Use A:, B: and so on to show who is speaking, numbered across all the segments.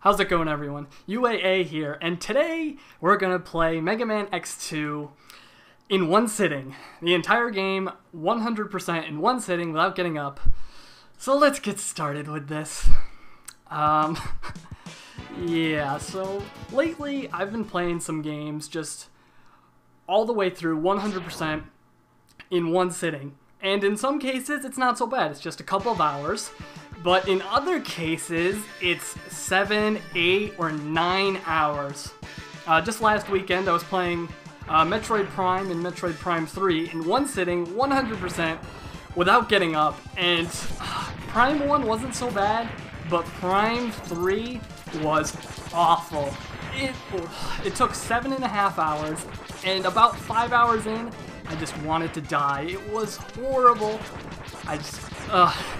A: How's it going, everyone? UAA here, and today we're gonna play Mega Man X2 in one sitting. The entire game, 100% in one sitting without getting up. So let's get started with this. Yeah, so lately I've been playing some games just all the way through 100% in one sitting. And in some cases, it's not so bad. It's just a couple of hours. But in other cases, it's 7, 8, or 9 hours. Just last weekend, I was playing Metroid Prime and Metroid Prime 3 in one sitting, 100%, without getting up. And Prime 1 wasn't so bad, but Prime 3 was awful. It took 7.5 hours, and about 5 hours in, I just wanted to die. It was horrible. I just,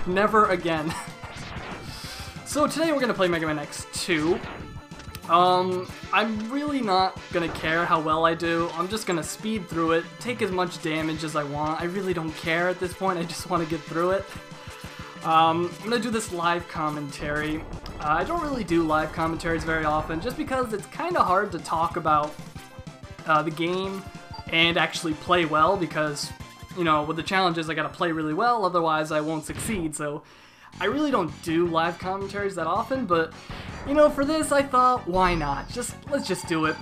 A: never again. So today we're gonna play Mega Man X2. I'm really not gonna care how well I do. I'm just gonna speed through it, take as much damage as I want. I really don't care at this point. I just want to get through it. I'm gonna do this live commentary. I don't really do live commentaries very often, just because it's kind of hard to talk about the game and actually play well, because, you know, with the challenges I gotta play really well, otherwise I won't succeed. So I really don't do live commentaries that often, but, you know, for this I thought, why not? Let's just do it.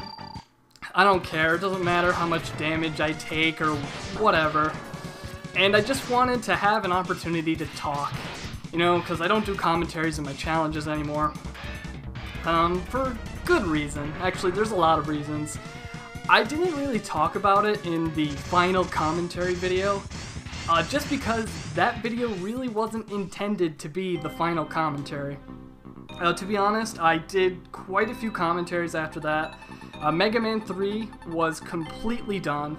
A: I don't care, it doesn't matter how much damage I take or whatever. And I just wanted to have an opportunity to talk, you know, because I don't do commentaries in my challenges anymore. For good reason. Actually, there's a lot of reasons. I didn't really talk about it in the final commentary video, just because that video really wasn't intended to be the final commentary. To be honest, I did quite a few commentaries after that. Mega Man 3 was completely done,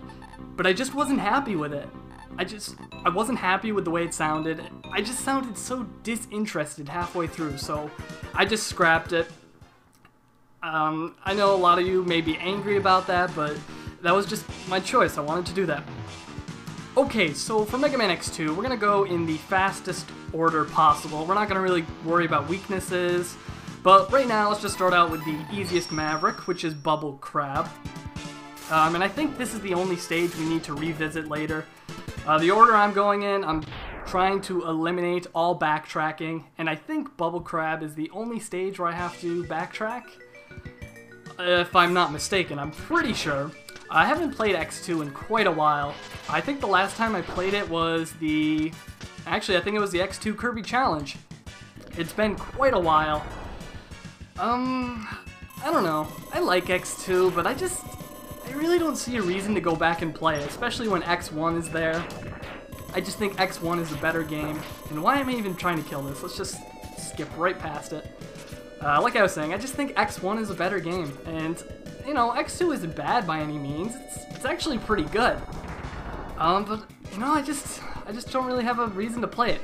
A: but I just wasn't happy with it. I wasn't happy with the way it sounded. I just sounded so disinterested halfway through, so I just scrapped it. I know a lot of you may be angry about that, but that was just my choice. I wanted to do that. Okay, so for Mega Man X2, we're gonna go in the fastest order possible. We're not gonna really worry about weaknesses, but right now let's just start out with the easiest Maverick, which is Bubble Crab. And I think this is the only stage we need to revisit later. The order I'm going in, I'm trying to eliminate all backtracking, and I think Bubble Crab is the only stage where I have to backtrack. If I'm not mistaken, I'm pretty sure. I haven't played X2 in quite a while. I think the last time I played it was actually I think it was the X2 Kirby Challenge. It's been quite a while. I don't know. I like X2, but I really don't see a reason to go back and play it, especially when X1 is there. I just think X1 is a better game. And why am I even trying to kill this? Let's just skip right past it. Like I was saying, I just think X1 is a better game, and, you know, X2 isn't bad by any means. It's actually pretty good. But, you know, I just don't really have a reason to play it.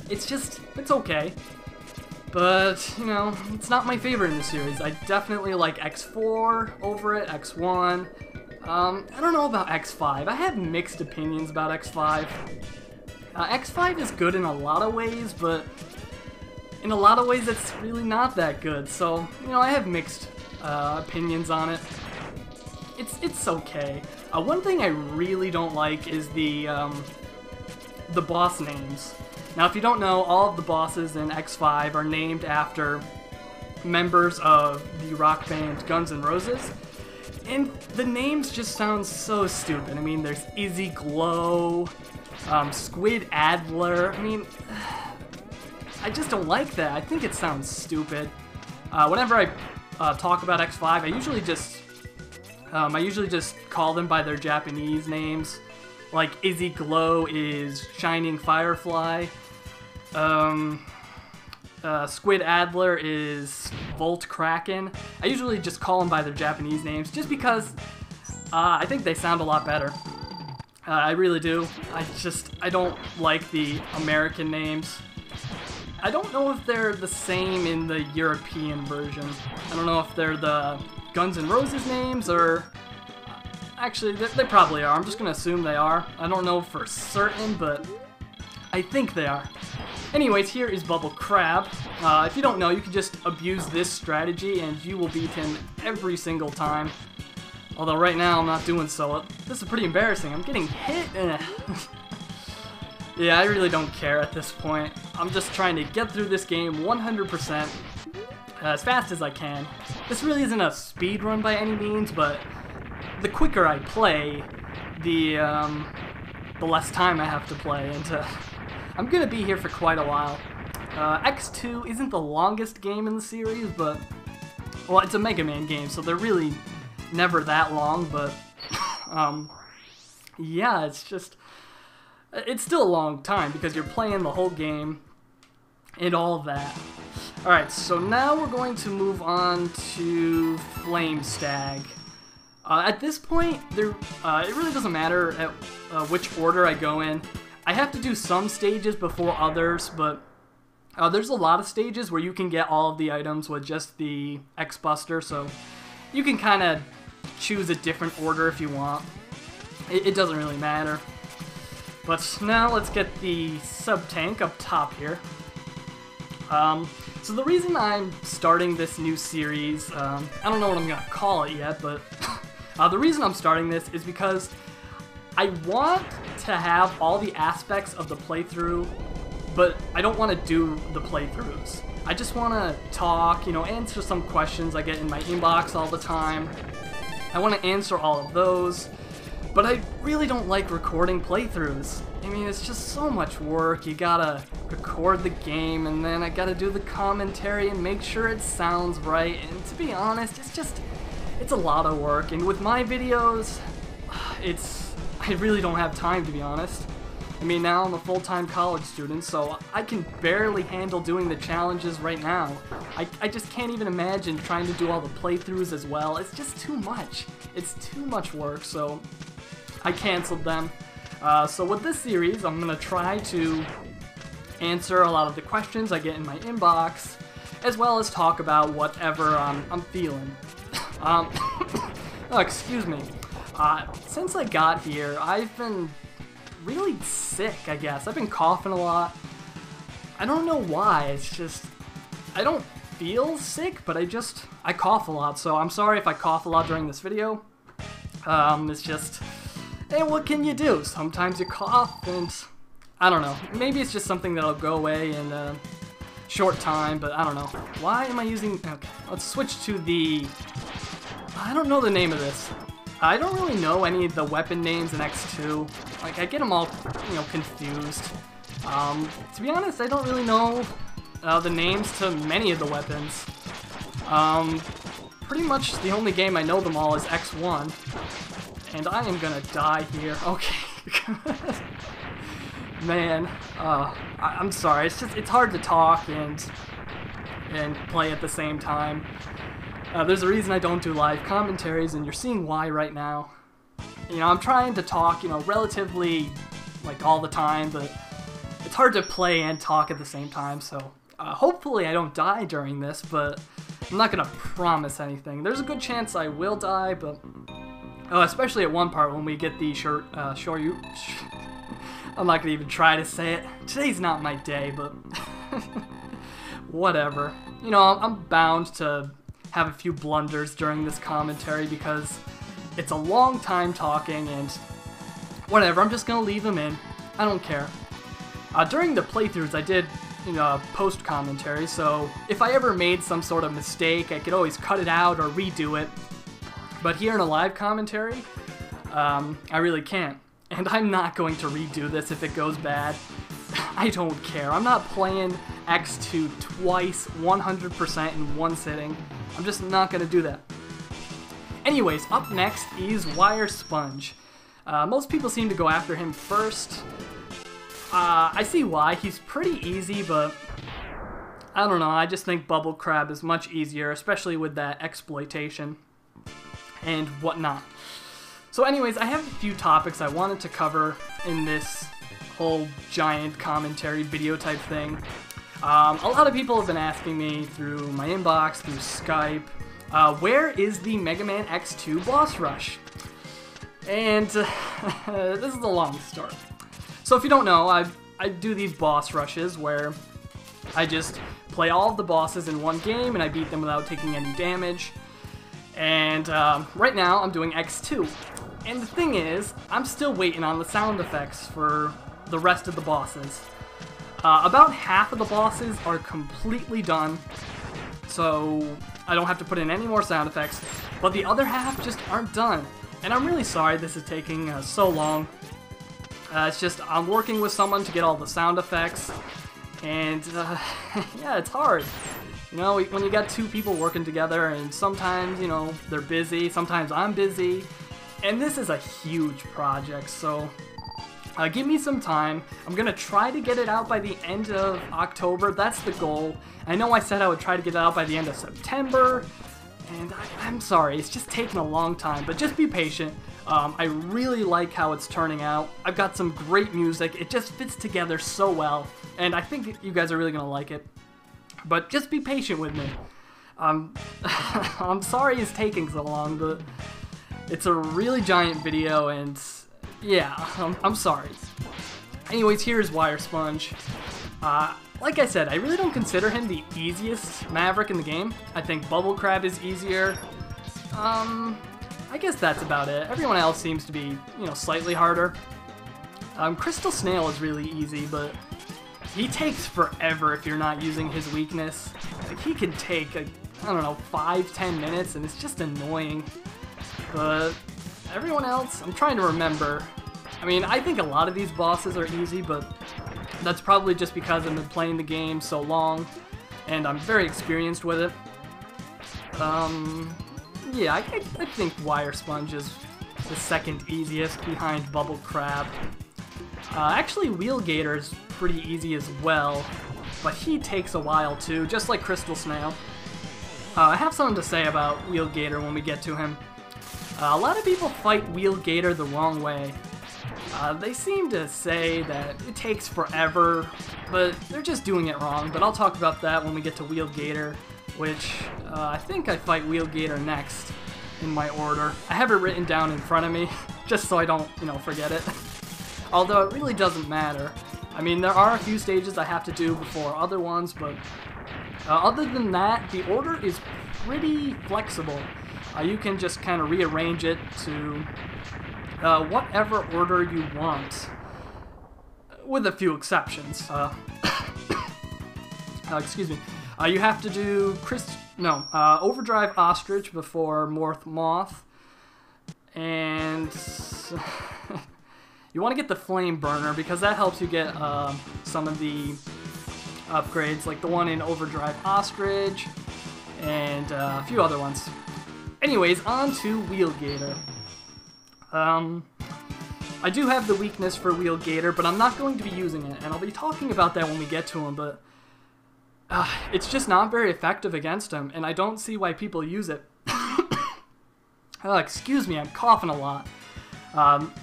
A: It's okay. But, you know, it's not my favorite in the series. I definitely like X4 over it, X1. I don't know about X5. I have mixed opinions about X5. X5 is good in a lot of ways, but in a lot of ways, it's really not that good, so, you know, I have mixed opinions on it. It's okay. One thing I really don't like is the boss names. Now, if you don't know, all of the bosses in X5 are named after members of the rock band Guns N' Roses, and the names just sound so stupid. I mean, there's Izzy Glow, Squid Adler. I mean, I just don't like that. I think it sounds stupid. Whenever I talk about X5, I usually just call them by their Japanese names. Like Izzy Glow is Shining Firefly. Squid Adler is Volt Kraken. I usually just call them by their Japanese names, just because I think they sound a lot better. I really do. I don't like the American names. I don't know if they're the same in the European version. I don't know if they're the Guns N' Roses names, or... Actually, they probably are. I'm just gonna assume they are. I don't know for certain, but I think they are. Anyways, here is Bubble Crab, If you don't know, you can just abuse this strategy and you will beat him every single time. Although right now I'm not doing so. This is pretty embarrassing. I'm getting hit. Yeah, I really don't care at this point. I'm just trying to get through this game 100% as fast as I can. This really isn't a speed run by any means, but the quicker I play, the less time I have to play, and I'm gonna be here for quite a while. X2 isn't the longest game in the series, but, well, it's a Mega Man game, so they're really never that long, but, yeah, it's still a long time because you're playing the whole game and all of that. Alright, so now we're going to move on to Flame Stag. At this point, it really doesn't matter at which order I go in. I have to do some stages before others, but there's a lot of stages where you can get all of the items with just the X-Buster, so you can kind of choose a different order if you want. It doesn't really matter. But now let's get the sub-tank up top here. So the reason I'm starting this new series, I don't know what I'm going to call it yet, but the reason I'm starting this is because I want to have all the aspects of the playthrough, but I don't want to do the playthroughs. I just want to talk, answer some questions I get in my inbox all the time. I want to answer all of those. But I really don't like recording playthroughs. I mean, it's just so much work. You gotta record the game, and then I gotta do the commentary and make sure it sounds right. And to be honest, it's a lot of work. And with my videos, I really don't have time, to be honest. I mean, now I'm a full-time college student, so I can barely handle doing the challenges right now. I just can't even imagine trying to do all the playthroughs as well. It's just too much. It's too much work, so I canceled them. So with this series, I'm going to try to answer a lot of the questions I get in my inbox, as well as talk about whatever I'm feeling. Oh, excuse me. Since I got here, I've been really sick, I guess. I've been coughing a lot. I don't know why, it's just, I don't feel sick, but I cough a lot, so I'm sorry if I cough a lot during this video. It's just, hey, what can you do? Sometimes you cough, and I don't know. Maybe it's just something that'll go away in a short time, but I don't know. Why am I using, okay, let's switch to the, I don't know the name of this. I don't really know any of the weapon names in X2. Like, I get them all, confused. To be honest, I don't really know the names to many of the weapons. Pretty much the only game I know them all is X1. And I am gonna die here. Okay. Man, I'm sorry. It's hard to talk and play at the same time. There's a reason I don't do live commentaries, and you're seeing why right now. I'm trying to talk, relatively, like, all the time, but it's hard to play and talk at the same time, so hopefully I don't die during this, but I'm not gonna promise anything. There's a good chance I will die, but especially at one part when we get the Shoryuken. I'm not gonna even try to say it. Today's not my day, but whatever. I'm bound to have a few blunders during this commentary because it's a long time talking, and whatever, I'm just gonna leave them in. I don't care. During the playthroughs I did post commentary, so if I ever made some sort of mistake I could always cut it out or redo it, but here in a live commentary I really can't, and I'm not going to redo this if it goes bad. I don't care. I'm not playing X2 twice 100% in one sitting. I'm just not gonna do that. Anyways, up next is Wire Sponge. Most people seem to go after him first. I see why. He's pretty easy, but I don't know. I just think Bubble Crab is much easier, especially with that exploitation and whatnot. So anyways, I have a few topics I wanted to cover in this whole giant commentary video type thing. A lot of people have been asking me through my inbox, through Skype, where is the Mega Man X2 boss rush? And this is a long story. So if you don't know, I do these boss rushes where I just play all of the bosses in one game, and I beat them without taking any damage. And right now, I'm doing X2. And the thing is, I'm still waiting on the sound effects for the rest of the bosses. About half of the bosses are completely done, so I don't have to put in any more sound effects, but the other half just aren't done. And I'm really sorry this is taking so long. It's just, I'm working with someone to get all the sound effects, and yeah, it's hard. You know, when you got two people working together, and sometimes, you know, they're busy, sometimes I'm busy, and this is a huge project, so give me some time. I'm gonna try to get it out by the end of October. That's the goal. I know I said I would try to get it out by the end of September, and I'm sorry, it's just taking a long time, but just be patient. I really like how it's turning out. I've got some great music. It just fits together so well, and I think you guys are really gonna like it. But just be patient with me. I'm sorry it's taking so long, but it's a really giant video, and yeah, I'm sorry. Anyways, here's Wire Sponge. Like I said, I really don't consider him the easiest Maverick in the game. I think Bubble Crab is easier. I guess that's about it. Everyone else seems to be, you know, slightly harder. Crystal Snail is really easy, but he takes forever if you're not using his weakness. Like, he can take, I don't know, 5-10 minutes, and it's just annoying. But everyone else, I'm trying to remember. I mean, I think a lot of these bosses are easy, but that's probably just because I've been playing the game so long, and I'm very experienced with it. Yeah, I think Wire Sponge is the second easiest behind Bubble Crab. Actually, Wheel Gator is pretty easy as well, but he takes a while too, just like Crystal Snail. I have something to say about Wheel Gator when we get to him. A lot of people fight Wheel Gator the wrong way. They seem to say that it takes forever, but they're just doing it wrong. But I'll talk about that when we get to Wheel Gator, which I think I fight Wheel Gator next in my order. I have it written down in front of me, just so I don't, you know, forget it. Although it really doesn't matter. I mean, there are a few stages I have to do before other ones, but other than that, the order is pretty flexible. You can just kind of rearrange it to whatever order you want, with a few exceptions. Excuse me. You have to do Overdrive Ostrich before Morph Moth, and you want to get the Flame Burner because that helps you get some of the upgrades, like the one in Overdrive Ostrich and a few other ones. Anyways, on to Wheel Gator. I do have the weakness for Wheel Gator, but I'm not going to be using it, and I'll be talking about that when we get to him, but it's just not very effective against him, and I don't see why people use it. Excuse me, I'm coughing a lot.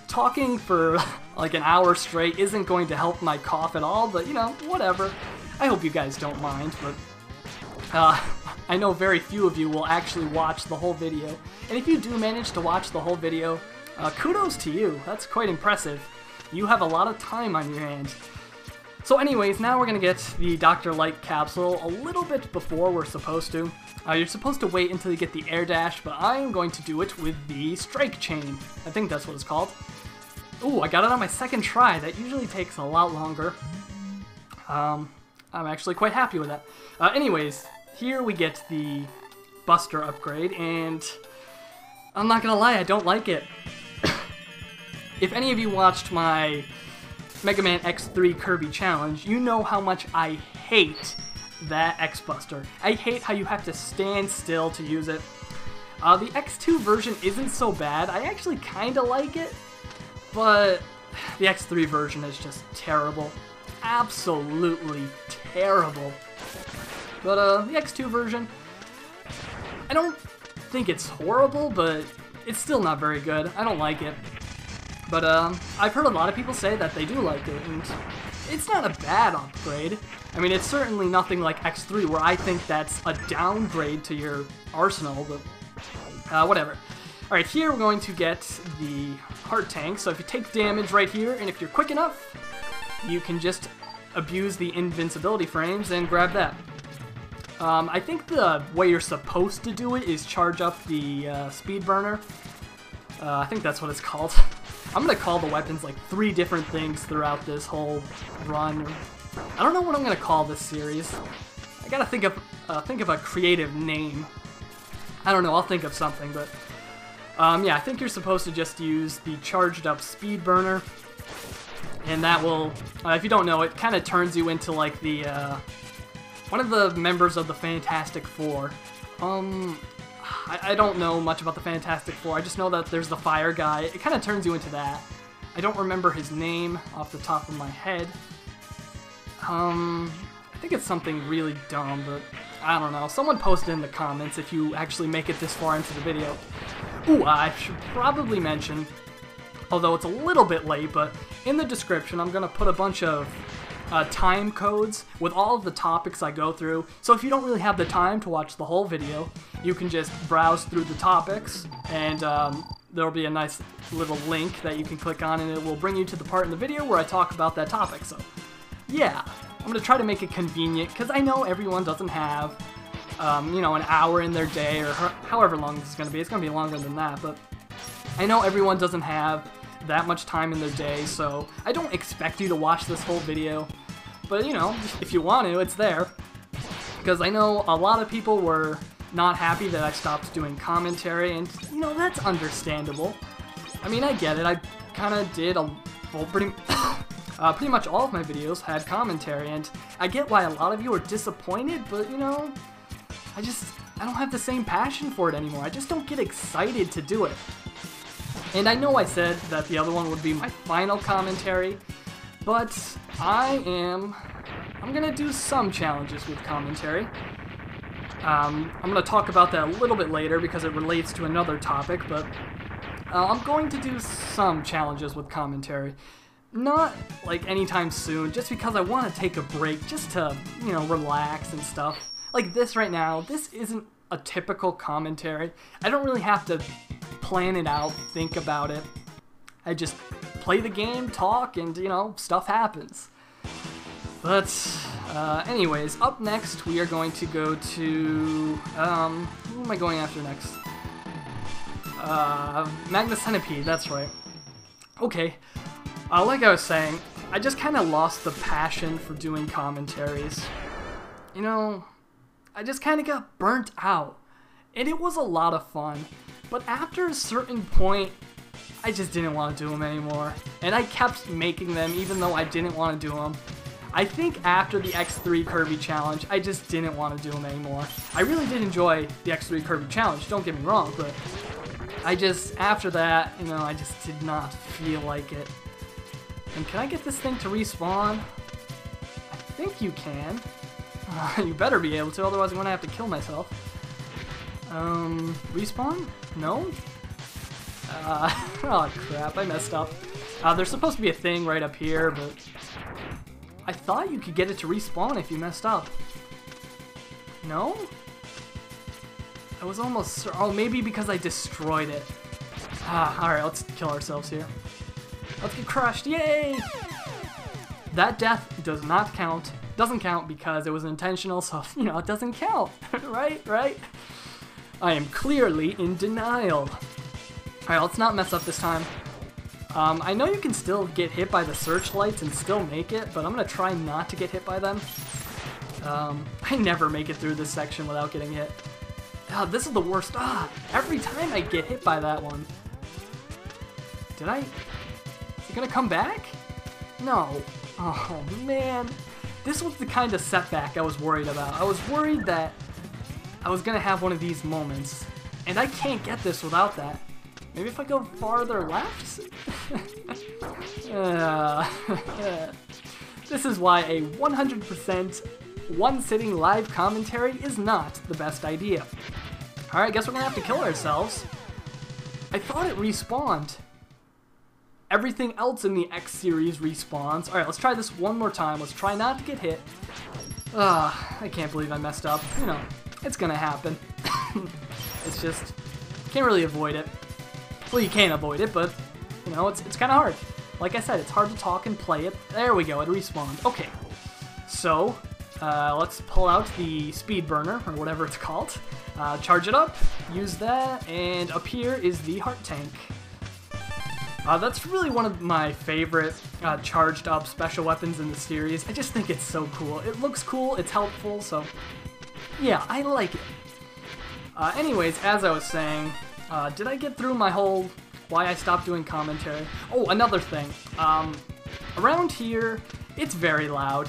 A: Talking for like an hour straight isn't going to help my cough at all, but you know, whatever. I hope you guys don't mind, but I know very few of you will actually watch the whole video, and if you do manage to watch the whole video, kudos to you. That's quite impressive. You have a lot of time on your hands. So anyways, now we're going to get the Dr. Light capsule a little bit before we're supposed to. You're supposed to wait until you get the air dash, but I'm going to do it with the strike chain. I think that's what it's called. Ooh, I got it on my second try. That usually takes a lot longer. I'm actually quite happy with that. Anyways, here we get the Buster upgrade, and I'm not gonna lie, I don't like it. If any of you watched my Mega Man X3 Kirby challenge, you know how much I hate that X-Buster. I hate how you have to stand still to use it. The X2 version isn't so bad. I actually kinda like it, but the X3 version is just terrible. Absolutely terrible. But the X2 version, I don't think it's horrible, but it's still not very good. I don't like it. But I've heard a lot of people say that they do like it, and it's not a bad upgrade. I mean, it's certainly nothing like X3, where I think that's a downgrade to your arsenal, but whatever. Alright, here we're going to get the heart tank, so if you take damage right here, and if you're quick enough, you can just abuse the invincibility frames and grab that. I think the way you're supposed to do it is charge up the speed burner. I think that's what it's called. I'm gonna call the weapons like 3 different things throughout this whole run. I don't know what I'm gonna call this series. I gotta think of a creative name. I don't know, I'll think of something, but yeah, I think you're supposed to just use the charged up speed burner, and that will, if you don't know, it kind of turns you into like the one of the members of the Fantastic Four. I don't know much about the Fantastic Four. I just know that there's the fire guy. It kind of turns you into that. I don't remember his name off the top of my head. I think it's something really dumb, but I don't know. Someone post it in the comments if you actually make it this far into the video. Ooh, I should probably mention, although it's a little bit late, but in the description I'm going to put a bunch of time codes with all of the topics I go through. So if you don't really have the time to watch the whole video, you can just browse through the topics, and there'll be a nice little link that you can click on, and it will bring you to the part in the video where I talk about that topic. So yeah, I'm going to try to make it convenient, because I know everyone doesn't have, you know, an hour in their day, or however long this is going to be. It's going to be longer than that, but I know everyone doesn't have that much time in their day, so I don't expect you to watch this whole video. But, you know, if you want to, it's there. Because I know a lot of people were not happy that I stopped doing commentary, and, you know, that's understandable. I mean, I get it. I kind of did pretty much all of my videos had commentary, and I get why a lot of you are disappointed, but, you know, I don't have the same passion for it anymore. I just don't get excited to do it. And I know I said that the other one would be my final commentary, but I'm gonna do some challenges with commentary. I'm gonna talk about that a little bit later because it relates to another topic, but I'm going to do some challenges with commentary. Not like anytime soon, just because I want to take a break, just to, you know, relax and stuff. Like this right now, this isn't a typical commentary. I don't really have to plan it out, think about it. I just play the game, talk, and, you know, stuff happens. But anyways, up next we are going to go to who am I going after next? Magna Centipede, that's right. Okay, like I was saying, I just kind of lost the passion for doing commentaries. You know, I just kind of got burnt out, and it was a lot of fun. But after a certain point, I just didn't want to do them anymore. And I kept making them even though I didn't want to do them. I think after the X3 Kirby challenge, I just didn't want to do them anymore. I really did enjoy the X3 Kirby challenge, don't get me wrong, but I just, after that, you know, I just did not feel like it. And can I get this thing to respawn? I think you can. You better be able to, otherwise I'm going to have to kill myself. Respawn? No? Oh crap, I messed up. There's supposed to be a thing right up here, but I thought you could get it to respawn if you messed up. No? I was almost oh, maybe because I destroyed it. Alright, let's kill ourselves here. Let's get crushed, yay! That death does not count. Doesn't count because it was intentional, so, you know, it doesn't count. Right? I am clearly in denial. Alright, let's not mess up this time. I know you can still get hit by the searchlights and still make it, but I'm going to try not to get hit by them. I never make it through this section without getting hit. This is the worst. Every time I get hit by that one. Did I? Is it going to come back? No. Oh, man. This was the kind of setback I was worried about. I was worried that I was going to have one of these moments, and I can't get this without that. Maybe if I go farther left? This is why a 100% one-sitting live commentary is not the best idea. Alright, guess we're going to have to kill ourselves. I thought it respawned. Everything else in the X series respawns. Alright, let's try this one more time. Let's try not to get hit. I can't believe I messed up. You know, it's gonna happen. It's just, can't really avoid it. Well, you can avoid it, but, you know, it's kind of hard. Like I said, it's hard to talk and play it. There we go, it respawned. Okay, so, let's pull out the speed burner, or whatever it's called. Charge it up, use that, and up here is the heart tank. That's really one of my favorite charged up special weapons in the series. I just think it's so cool. It looks cool, it's helpful, so yeah, I like it. Anyways, as I was saying, did I get through my whole why I stopped doing commentary? Oh, another thing. Around here, it's very loud.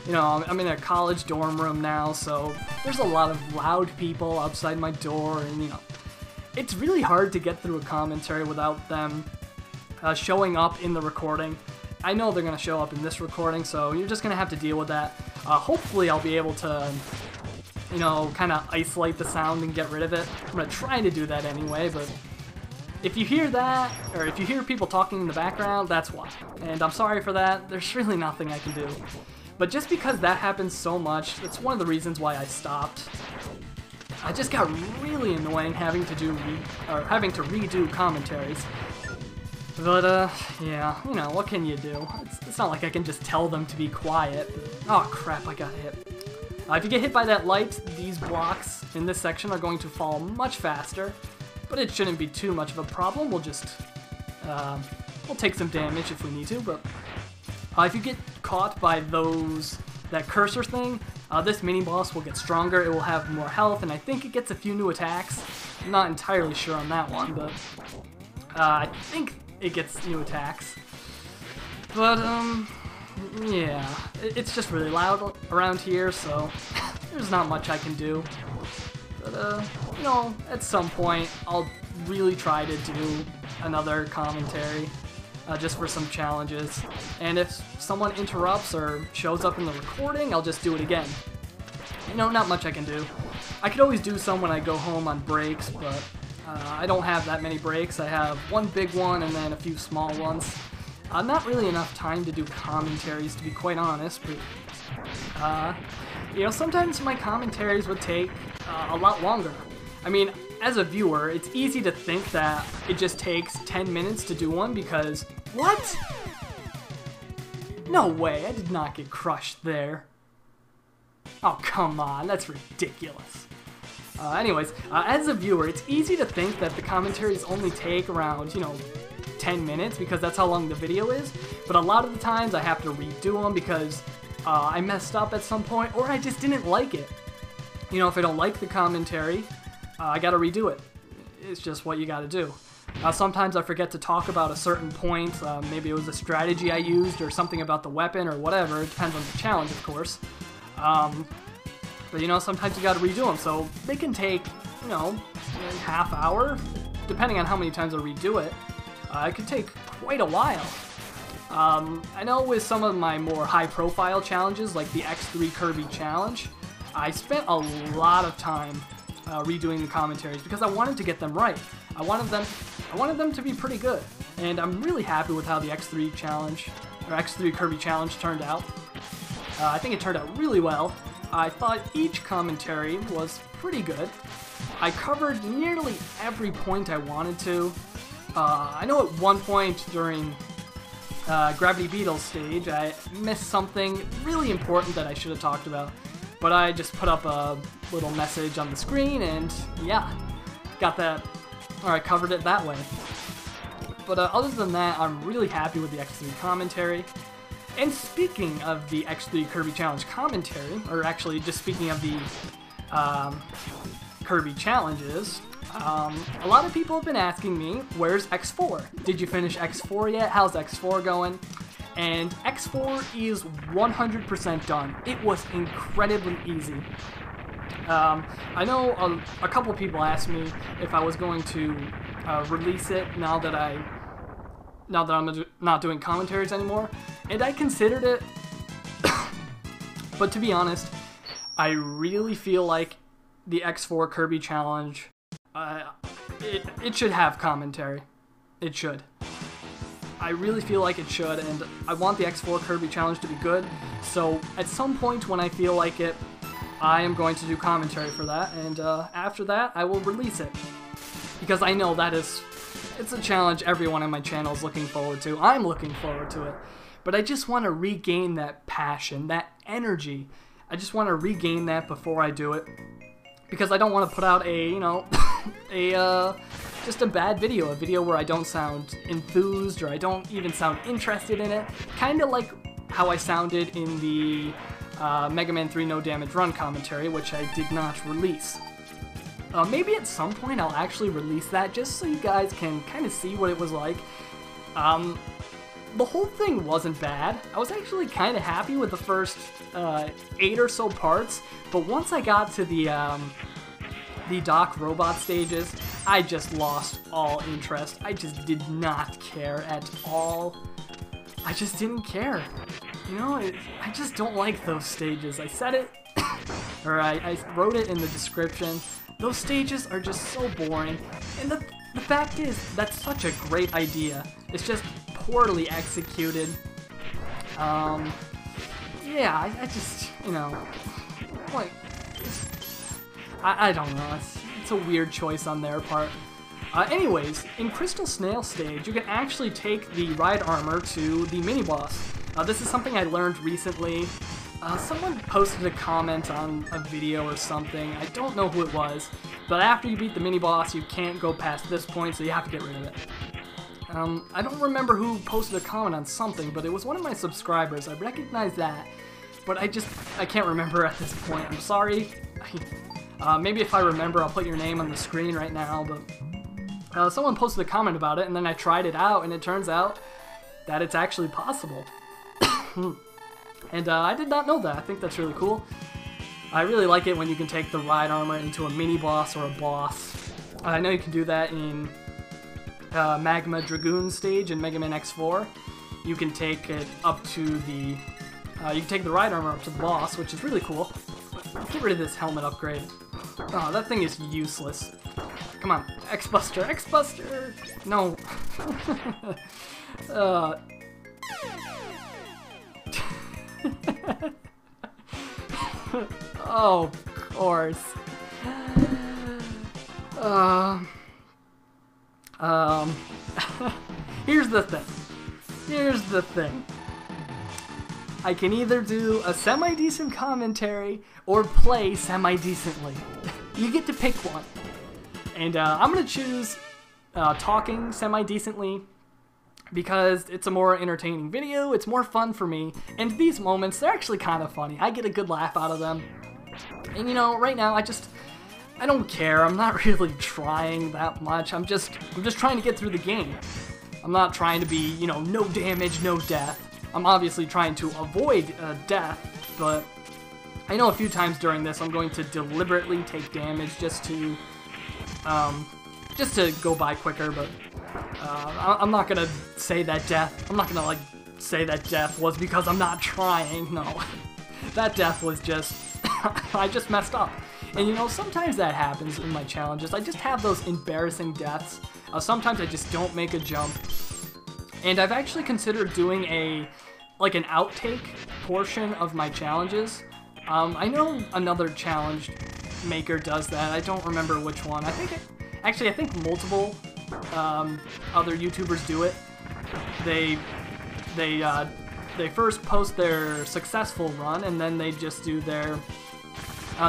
A: You know, I'm in a college dorm room now, so there's a lot of loud people outside my door, and you know, it's really hard to get through a commentary without them showing up in the recording. I know they're going to show up in this recording, so you're just going to have to deal with that. Hopefully I'll be able to, you know, kind of isolate the sound and get rid of it. I'm going to try to do that anyway, but if you hear that, or if you hear people talking in the background, that's why. And I'm sorry for that. There's really nothing I can do. But just because that happens so much, that's one of the reasons why I stopped. I just got really annoying having to redo commentaries. But, yeah, you know, what can you do? It's not like I can just tell them to be quiet. Oh, crap, I got hit. If you get hit by that light, these blocks in this section are going to fall much faster. But it shouldn't be too much of a problem. We'll just, we'll take some damage if we need to. But if you get caught by that cursor thing, this mini-boss will get stronger, it will have more health, and I think it gets a few new attacks. I'm not entirely sure on that one, but I think it gets new attacks. But, yeah, it's just really loud around here, so there's not much I can do. But, you know, at some point, I'll really try to do another commentary. Just for some challenges, and if someone interrupts or shows up in the recording, I'll just do it again. You know, not much I can do. I could always do some when I go home on breaks, but I don't have that many breaks. I have one big one and then a few small ones. Not really enough time to do commentaries, to be quite honest, but you know, sometimes my commentaries would take a lot longer. I mean, as a viewer, it's easy to think that it just takes 10 minutes to do one because... What? No way, I did not get crushed there. Oh, come on, that's ridiculous. Anyways, as a viewer, it's easy to think that the commentaries only take around, you know, 10 minutes because that's how long the video is, but a lot of the times I have to redo them because I messed up at some point or I just didn't like it. You know, if I don't like the commentary, I gotta redo it. It's just what you gotta do. Sometimes I forget to talk about a certain point, maybe it was a strategy I used or something about the weapon or whatever, it depends on the challenge of course. But you know, sometimes you gotta redo them, so they can take, you know, a half hour, depending on how many times I redo it. It could take quite a while. I know with some of my more high profile challenges, like the X3 Kirby challenge, I spent a lot of time redoing the commentaries because I wanted to get them right. I wanted them to be pretty good, and I'm really happy with how the X3 challenge, or X3 Kirby challenge turned out. I think it turned out really well. I thought each commentary was pretty good. I covered nearly every point I wanted to. I know at one point during Gravity Beetle's stage, I missed something really important that I should have talked about. But I just put up a little message on the screen and yeah, got that, or I covered it that way. But other than that, I'm really happy with the X3 commentary. And speaking of the X3 Kirby Challenge commentary, or actually just speaking of the Kirby challenges, a lot of people have been asking me, where's X4? Did you finish X4 yet? How's X4 going? And X4 is 100% done. It was incredibly easy. I know a couple people asked me if I was going to release it now that I'm not doing commentaries anymore, and I considered it, but to be honest, I really feel like the X4 Kirby Challenge, it should have commentary. It should. I really feel like it should, and I want the X4 Kirby Challenge to be good, so at some point when I feel like it, I am going to do commentary for that, and after that, I will release it. Because I know it's a challenge everyone on my channel is looking forward to. I'm looking forward to it. But I just want to regain that passion, that energy. I just want to regain that before I do it, because I don't want to put out a, you know, just a bad video, a video where I don't sound enthused or I don't even sound interested in it. Kind of like how I sounded in the Mega Man 3 No Damage Run commentary, which I did not release. Maybe at some point I'll actually release that just so you guys can kind of see what it was like. The whole thing wasn't bad. I was actually kind of happy with the first 8 or so parts, but once I got to the Doc Robot stages, I just lost all interest. I just did not care at all. I just didn't care. You know, I just don't like those stages. I said it, or I wrote it in the description. Those stages are just so boring, and the fact is, that's such a great idea. It's just poorly executed. Yeah, I just, you know, like, I don't know, it's a weird choice on their part. Anyways, in Crystal Snail stage, you can actually take the ride armor to the mini-boss. This is something I learned recently. Someone posted a comment on a video or something, I don't know who it was, but after you beat the mini-boss, you can't go past this point, so you have to get rid of it. I don't remember who posted a comment on something, but it was one of my subscribers. I recognize that, but I can't remember at this point. I'm sorry. Maybe if I remember, I'll put your name on the screen right now, but someone posted a comment about it, and then I tried it out, and it turns out that it's actually possible. And I did not know that. I think that's really cool. I really like it when you can take the ride armor into a mini-boss or a boss. I know you can do that in Magma Dragoon stage in Mega Man X4. You can take it up to the... you can take the ride armor up to the boss, which is really cool. Get rid of this helmet upgrade. Oh, that thing is useless. Come on, X-Buster, X-Buster! No. Oh, of course. Here's the thing. Here's the thing. I can either do a semi-decent commentary or play semi-decently. You get to pick one. And I'm gonna choose talking semi-decently because it's a more entertaining video, it's more fun for me, and these moments, they're actually kind of funny. I get a good laugh out of them. And you know, right now, I don't care. I'm not really trying that much. I'm just trying to get through the game. I'm not trying to be, you know, no damage, no death. I'm obviously trying to avoid death, but I know a few times during this I'm going to deliberately take damage just to go by quicker, but I'm not gonna say that death. I'm not gonna like say that death was because I'm not trying. No, that death was just I just messed up. And you know, sometimes that happens in my challenges. I just have those embarrassing deaths. Sometimes I just don't make a jump. And I've actually considered doing an outtake portion of my challenges. I know another challenge maker does that. I don't remember which one. I think multiple other YouTubers do it. They first post their successful run, and then they just do their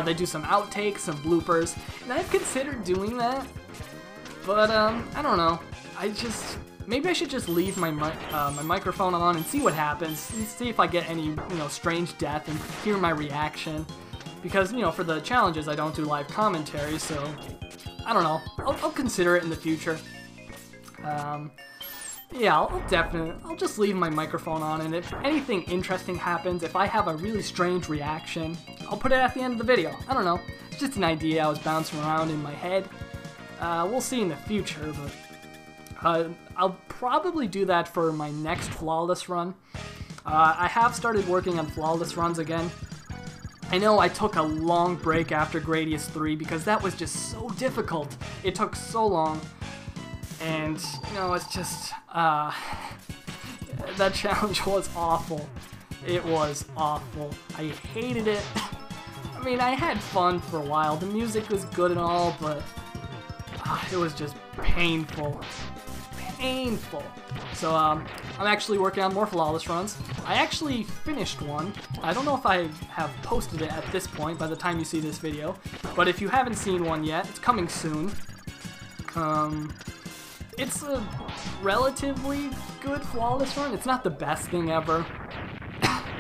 A: they do some outtakes, some bloopers, and I've considered doing that, but I don't know. Maybe I should just leave my microphone on and see what happens, and see if I get any, you know, strange death and hear my reaction. Because, you know, for the challenges I don't do live commentary, so I don't know. I'll consider it in the future. Yeah, I'll just leave my microphone on, and if anything interesting happens, if I have a really strange reaction, I'll put it at the end of the video. I don't know. It's just an idea I was bouncing around in my head. We'll see in the future, but I'll probably do that for my next Flawless run. I have started working on Flawless runs again. I know I took a long break after Gradius 3 because that was just so difficult. It took so long. And, you know, it's just, that challenge was awful. It was awful. I hated it. I mean, I had fun for a while. The music was good and all, but it was just painful. painful. So I'm actually working on more flawless runs. I actually finished one. I don't know if I have posted it at this point by the time you see this video, but if you haven't seen one yet, it's coming soon. It's a relatively good flawless run. It's not the best thing ever.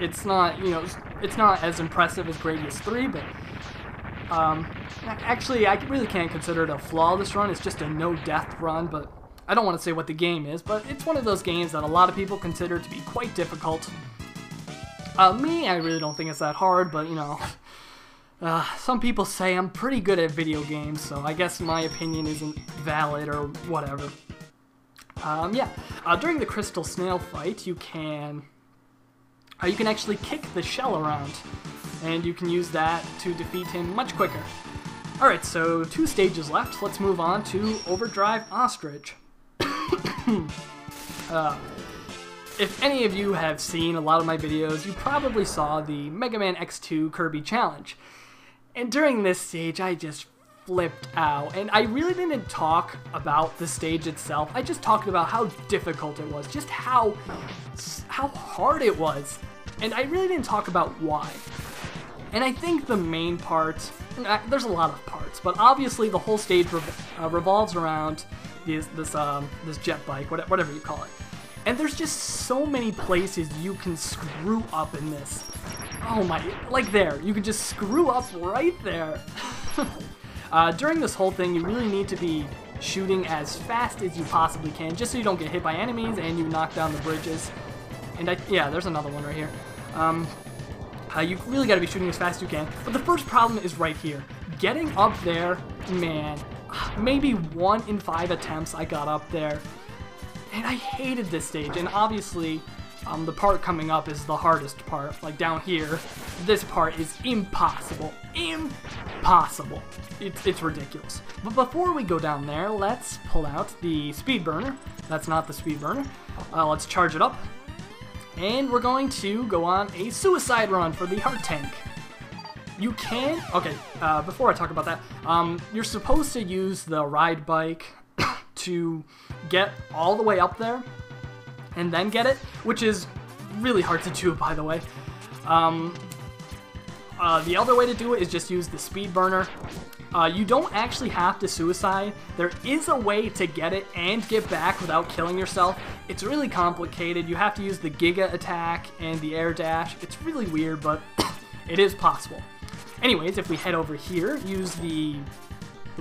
A: It's not, you know, it's not as impressive as Gradius 3, but actually I really can't consider it a flawless run. It's just a no-death run, but I don't want to say what the game is, but it's one of those games that a lot of people consider to be quite difficult. Me, I really don't think it's that hard, but, you know, some people say I'm pretty good at video games, so I guess my opinion isn't valid or whatever. During the Crystal Snail fight, you can actually kick the shell around, and you can use that to defeat him much quicker. Alright, so 2 stages left. Let's move on to Overdrive Ostrich. If any of you have seen a lot of my videos, you probably saw the Mega Man X2 Kirby Challenge. And during this stage, I just flipped out. And I really didn't talk about the stage itself. I just talked about how difficult it was, just how hard it was. And I really didn't talk about why. And I think the main part, there's a lot of parts, but obviously the whole stage revolves around this jet bike, whatever you call it. And there's just so many places you can screw up in this. Oh my, like there, you can just screw up right there. During this whole thing, you really need to be shooting as fast as you possibly can, just so you don't get hit by enemies and you knock down the bridges. And yeah, there's another one right here. You really gotta be shooting as fast as you can. But the first problem is right here. Getting up there, man, maybe 1 in 5 attempts I got up there. And I hated this stage, and obviously, the part coming up is the hardest part. Like down here, this part is impossible. Impossible. It's ridiculous. But before we go down there, let's pull out the speed burner. That's not the speed burner. Let's charge it up. And we're going to go on a suicide run for the heart tank. You can, okay, before I talk about that, you're supposed to use the ride bike to get all the way up there and then get it, which is really hard to do, by the way. The other way to do it is just use the speed burner. You don't actually have to suicide. There is a way to get it and get back without killing yourself. It's really complicated. You have to use the Giga attack and the air dash. It's really weird, but it is possible. Anyways, if we head over here, use the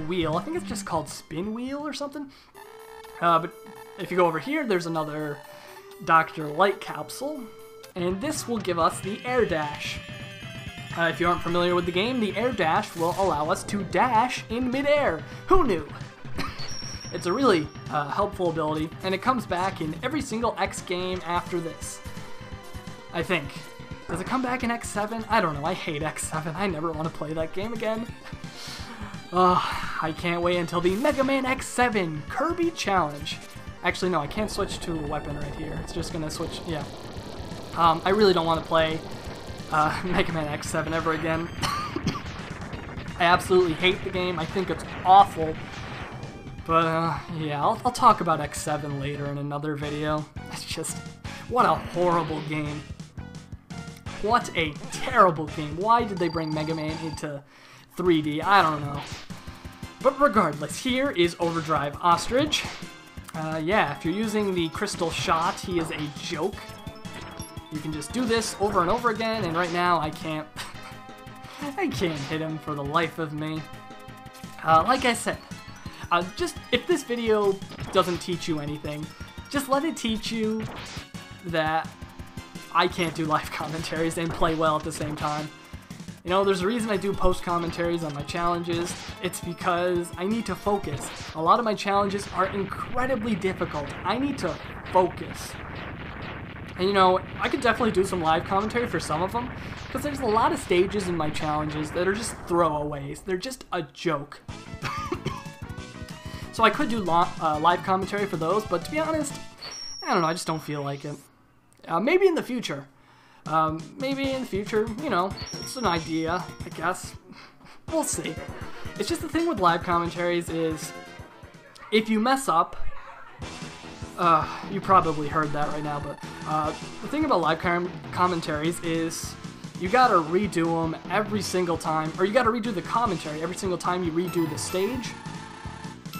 A: wheel. I think it's just called spin wheel or something. But if you go over here, there's another Dr. Light capsule, and this will give us the air dash. If you aren't familiar with the game, the air dash will allow us to dash in midair. Who knew? It's a really helpful ability, and it comes back in every single X game after this, I think. Does it come back in X7? I don't know. I hate X7. I never want to play that game again. I can't wait until the Mega Man X7 Kirby Challenge. Actually, no, I can't switch to a weapon right here. It's just going to switch, yeah. I really don't want to play Mega Man X7 ever again. I absolutely hate the game. I think it's awful. But, yeah, I'll talk about X7 later in another video. It's just, what a horrible game. What a terrible game. Why did they bring Mega Man into 3D? I don't know. But regardless, here is Overdrive Ostrich. Yeah, if you're using the crystal shot, he is a joke. You can just do this over and over again, and right now I can't I can't hit him for the life of me. Like I said, just if this video doesn't teach you anything, just let it teach you that I can't do live commentaries and play well at the same time. You know, there's a reason I do post commentaries on my challenges. It's because I need to focus. A lot of my challenges are incredibly difficult. I need to focus. And you know, I could definitely do some live commentary for some of them, because there's a lot of stages in my challenges that are just throwaways. They're just a joke. So I could do live commentary for those, but to be honest, I don't know, I just don't feel like it. Maybe in the future. You know, it's an idea, I guess. We'll see. It's just the thing with live commentaries is, if you mess up, You probably heard that right now, but the thing about live commentaries is you gotta redo them every single time, or you gotta redo the commentary every single time you redo the stage,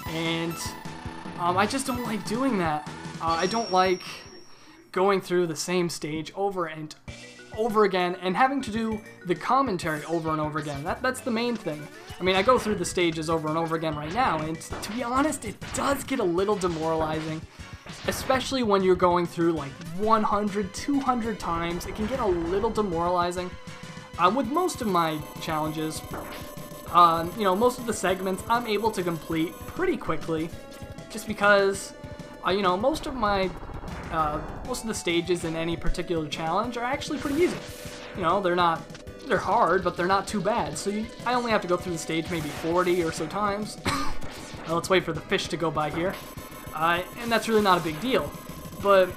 A: and I just don't like doing that. I don't like going through the same stage over and over again and having to do the commentary over and over again. That's the main thing. I mean, I go through the stages over and over again right now, and to be honest, it does get a little demoralizing, especially when you're going through like 100, 200 times. It can get a little demoralizing. With most of my challenges, you know, most of the segments I'm able to complete pretty quickly, just because, you know, most of the stages in any particular challenge are actually pretty easy. You know, they're hard, but they're not too bad. So I only have to go through the stage maybe 40 or so times. Let's wait for the fish to go by here. And that's really not a big deal. But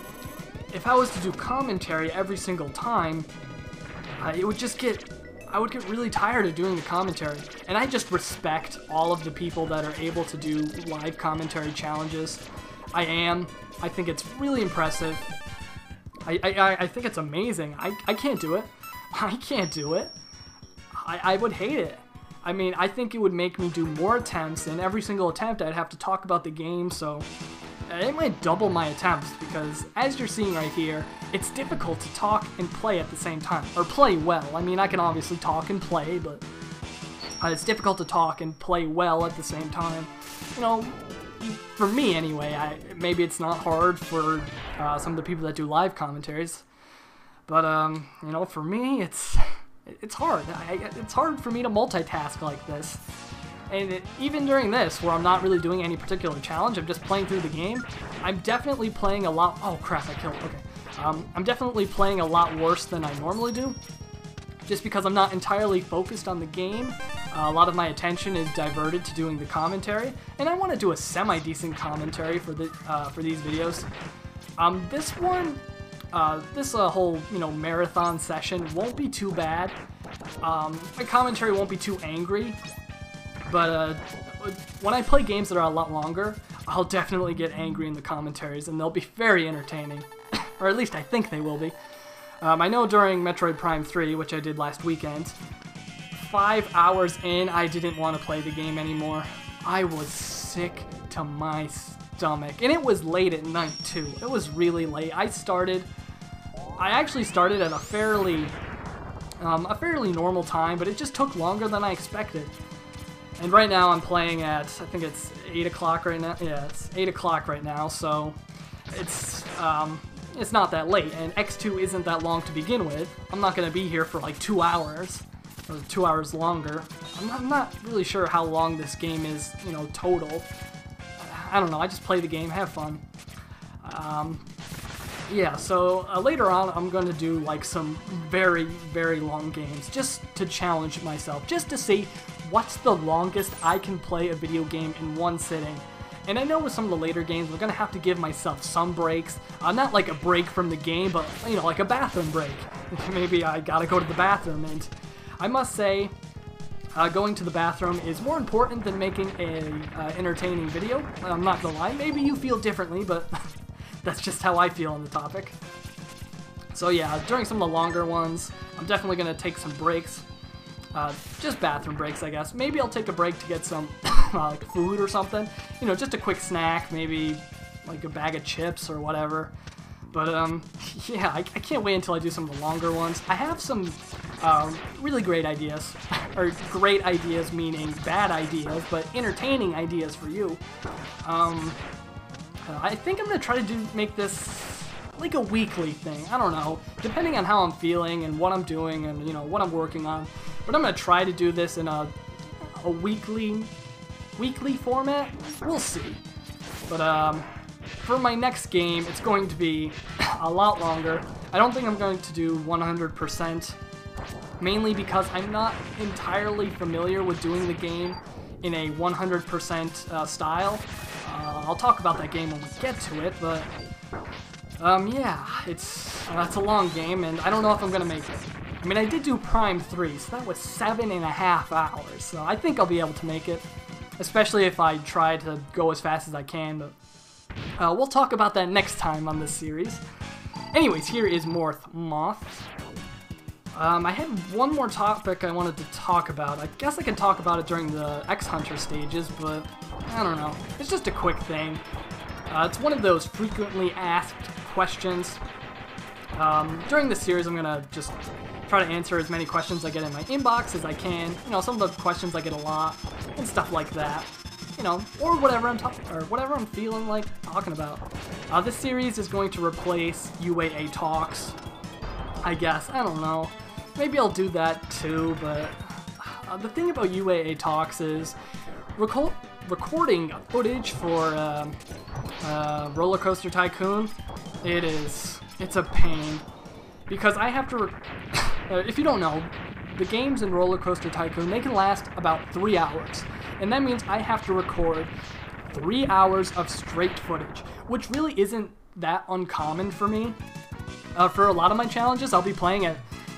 A: if I was to do commentary every single time, it would just I would get really tired of doing the commentary. And I just respect all of the people that are able to do live commentary challenges. I think it's really impressive. I think it's amazing. I can't do it. I can't do it. I would hate it. I mean, I think it would make me do more attempts, and every single attempt I'd have to talk about the game, so it might double my attempts, because as you're seeing right here, it's difficult to talk and play at the same time, or play well. I mean, I can obviously talk and play, but it's difficult to talk and play well at the same time. You know, for me anyway. Maybe it's not hard for some of the people that do live commentaries, but you know, for me, it's hard. It's hard for me to multitask like this. And even during this, where I'm not really doing any particular challenge, I'm just playing through the game, I'm definitely playing a lot... Oh crap, I killed... Okay. I'm definitely playing a lot worse than I normally do, just because I'm not entirely focused on the game. A lot of my attention is diverted to doing the commentary, and I want to do a semi-decent commentary for these videos. This one... this whole, you know, marathon session won't be too bad. My commentary won't be too angry, but when I play games that are a lot longer, I'll definitely get angry in the commentaries, and they'll be very entertaining. Or at least I think they will be. I know during Metroid Prime 3, which I did last weekend, 5 hours in, I didn't want to play the game anymore. I was sick to my stomach, and it was late at night too. It was really late. I actually started at a fairly normal time, but it just took longer than I expected. And right now I'm playing at, I think it's 8 o'clock right now. Yeah, it's 8 o'clock right now, so it's not that late, and X2 isn't that long to begin with. I'm not going to be here for like 2 hours, or 2 hours longer. I'm not really sure how long this game is, you know, total. I don't know, I just play the game, have fun. Yeah, so later on I'm going to do like some very, very long games, just to challenge myself, just to see what's the longest I can play a video game in one sitting. And I know with some of the later games, I'm going to have to give myself some breaks. Not like a break from the game, but, you know, like a bathroom break. Maybe I gotta go to the bathroom, and I must say, going to the bathroom is more important than making a entertaining video. I'm not gonna lie, maybe you feel differently, but that's just how I feel on the topic. So yeah, during some of the longer ones, I'm definitely gonna take some breaks. Just bathroom breaks, I guess. Maybe I'll take a break to get some like food or something. You know, just a quick snack, maybe like a bag of chips or whatever. But yeah, I can't wait until I do some of the longer ones. I have some really great ideas, or great ideas meaning bad ideas, but entertaining ideas for you. I think I'm gonna try to make this like a weekly thing. I don't know, depending on how I'm feeling and what I'm doing and, you know, what I'm working on. But I'm gonna try to do this in a weekly format. We'll see. But for my next game, it's going to be a lot longer. I don't think I'm going to do 100%, mainly because I'm not entirely familiar with doing the game in a 100% style. I'll talk about that game when we get to it, but yeah, it's a long game, and I don't know if I'm gonna make it. I mean, I did do Prime 3, so that was 7.5 hours, so I think I'll be able to make it, especially if I try to go as fast as I can, but We'll talk about that next time on this series. Anyways, here is Morph Moth. I had one more topic I wanted to talk about. I guess I could talk about it during the X-Hunter stages, but I don't know. It's just a quick thing. It's one of those frequently asked questions. During this series, I'm gonna just try to answer as many questions I get in my inbox as I can. You know, some of the questions I get a lot and stuff like that. You know, or whatever I'm feeling like talking about. This series is going to replace UAA Talks, I guess. I don't know. Maybe I'll do that too, but the thing about UAA Talks is recording footage for Roller Coaster Tycoon. It's a pain because I have to. If you don't know, the games in Roller Coaster Tycoon, they can last about 3 hours. And that means I have to record 3 hours of straight footage, which really isn't that uncommon for me. For a lot of my challenges, I'll be playing it,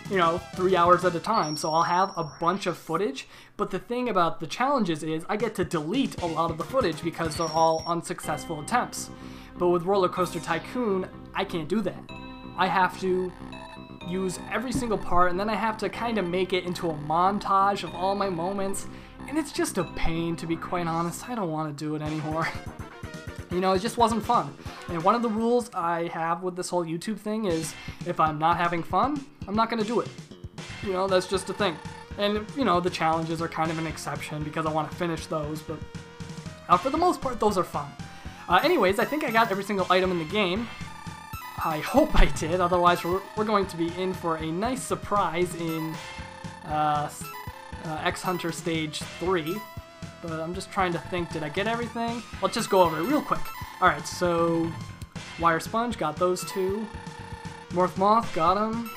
A: 3 hours at a time, so I'll have a bunch of footage. But the thing about the challenges is I get to delete a lot of the footage because they're all unsuccessful attempts. But with Roller Coaster Tycoon, I can't do that. I have to use every single part, and then I have to kind of make it into a montage of all my moments. And it's just a pain, to be quite honest. I don't want to do it anymore. It just wasn't fun. And one of the rules I have with this whole YouTube thing is if I'm not having fun, I'm not going to do it. That's just a thing. And, the challenges are kind of an exception because I want to finish those, but for the most part, those are fun. Anyways, I think I got every single item in the game. I hope I did, otherwise we're going to be in for a nice surprise in X-Hunter Stage 3, but I'm just trying to think, did I get everything? Let's just go over it real quick. Alright, so Wire Sponge, got those two. Morph Moth, got them.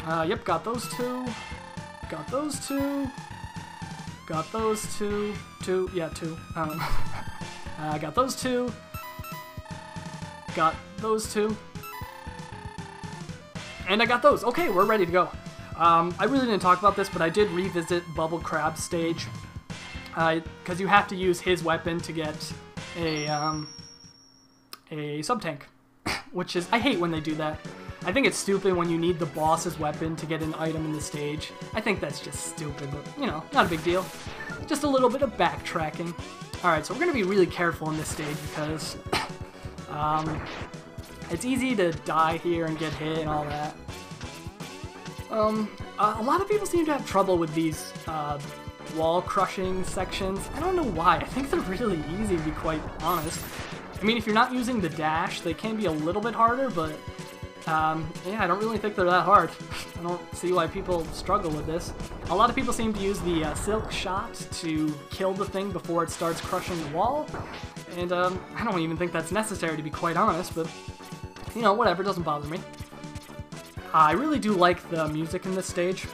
A: Yep, got those two. Got those two. Got those two. Two. Got those two. Got those two. And I got those. Okay, we're ready to go. I really didn't talk about this, but I did revisit Bubble Crab's stage. Because you have to use his weapon to get a sub-tank. Which is, I hate when they do that. I think it's stupid when you need the boss's weapon to get an item in the stage. I think that's just stupid, but, not a big deal. Just a little bit of backtracking. Alright, so we're going to be really careful in this stage because it's easy to die here and get hit and all that. A lot of people seem to have trouble with these wall crushing sections. I don't know why. I think they're really easy, to be quite honest. I mean, if you're not using the dash, they can be a little bit harder, but yeah, I don't really think they're that hard. I don't see why people struggle with this. A lot of people seem to use the silk shot to kill the thing before it starts crushing the wall, and I don't even think that's necessary, to be quite honest, but whatever, it doesn't bother me. I really do like the music in this stage.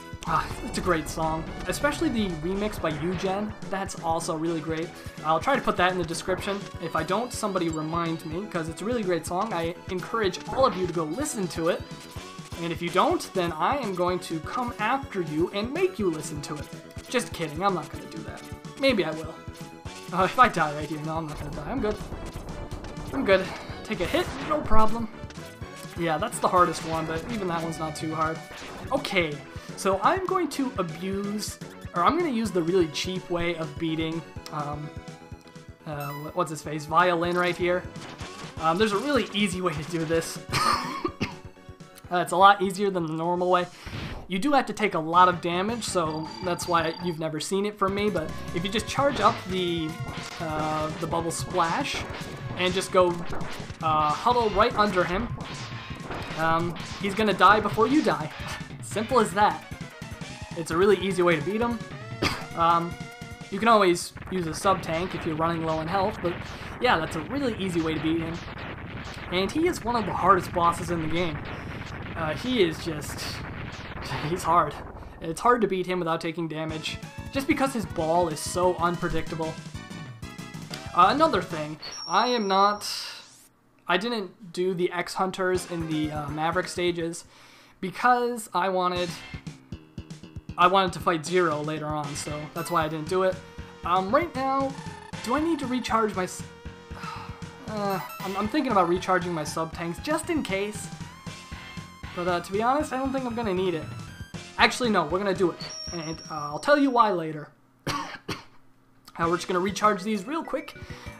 A: It's a great song, especially the remix by Eugen. That's also really great. I'll try to put that in the description. If I don't, somebody remind me, because it's a really great song. I encourage all of you to go listen to it. And if you don't, then I am going to come after you and make you listen to it. Just kidding, I'm not going to do that. Maybe I will. If I die right here, no, I'm not going to die. I'm good. I'm good. Take a hit, no problem. Yeah, that's the hardest one, but even that one's not too hard. Okay. So I'm going to use the really cheap way of beating, what's his face, Violen right here. There's a really easy way to do this. It's a lot easier than the normal way. You do have to take a lot of damage, so that's why you've never seen it from me, but if you just charge up the bubble splash and just go huddle right under him, he's gonna die before you die. Simple as that. It's a really easy way to beat him. You can always use a sub-tank if you're running low in health, but yeah, that's a really easy way to beat him. And he is one of the hardest bosses in the game. He's hard. It's hard to beat him without taking damage, just because his ball is so unpredictable. Another thing, I didn't do the X-Hunters in the Maverick stages, because I wanted to fight Zero later on, so that's why I didn't do it. Right now, do I need to recharge my... I'm thinking about recharging my sub-tanks just in case. But to be honest, I don't think I'm going to need it. Actually, no, we're going to do it. And I'll tell you why later. We're just going to recharge these real quick.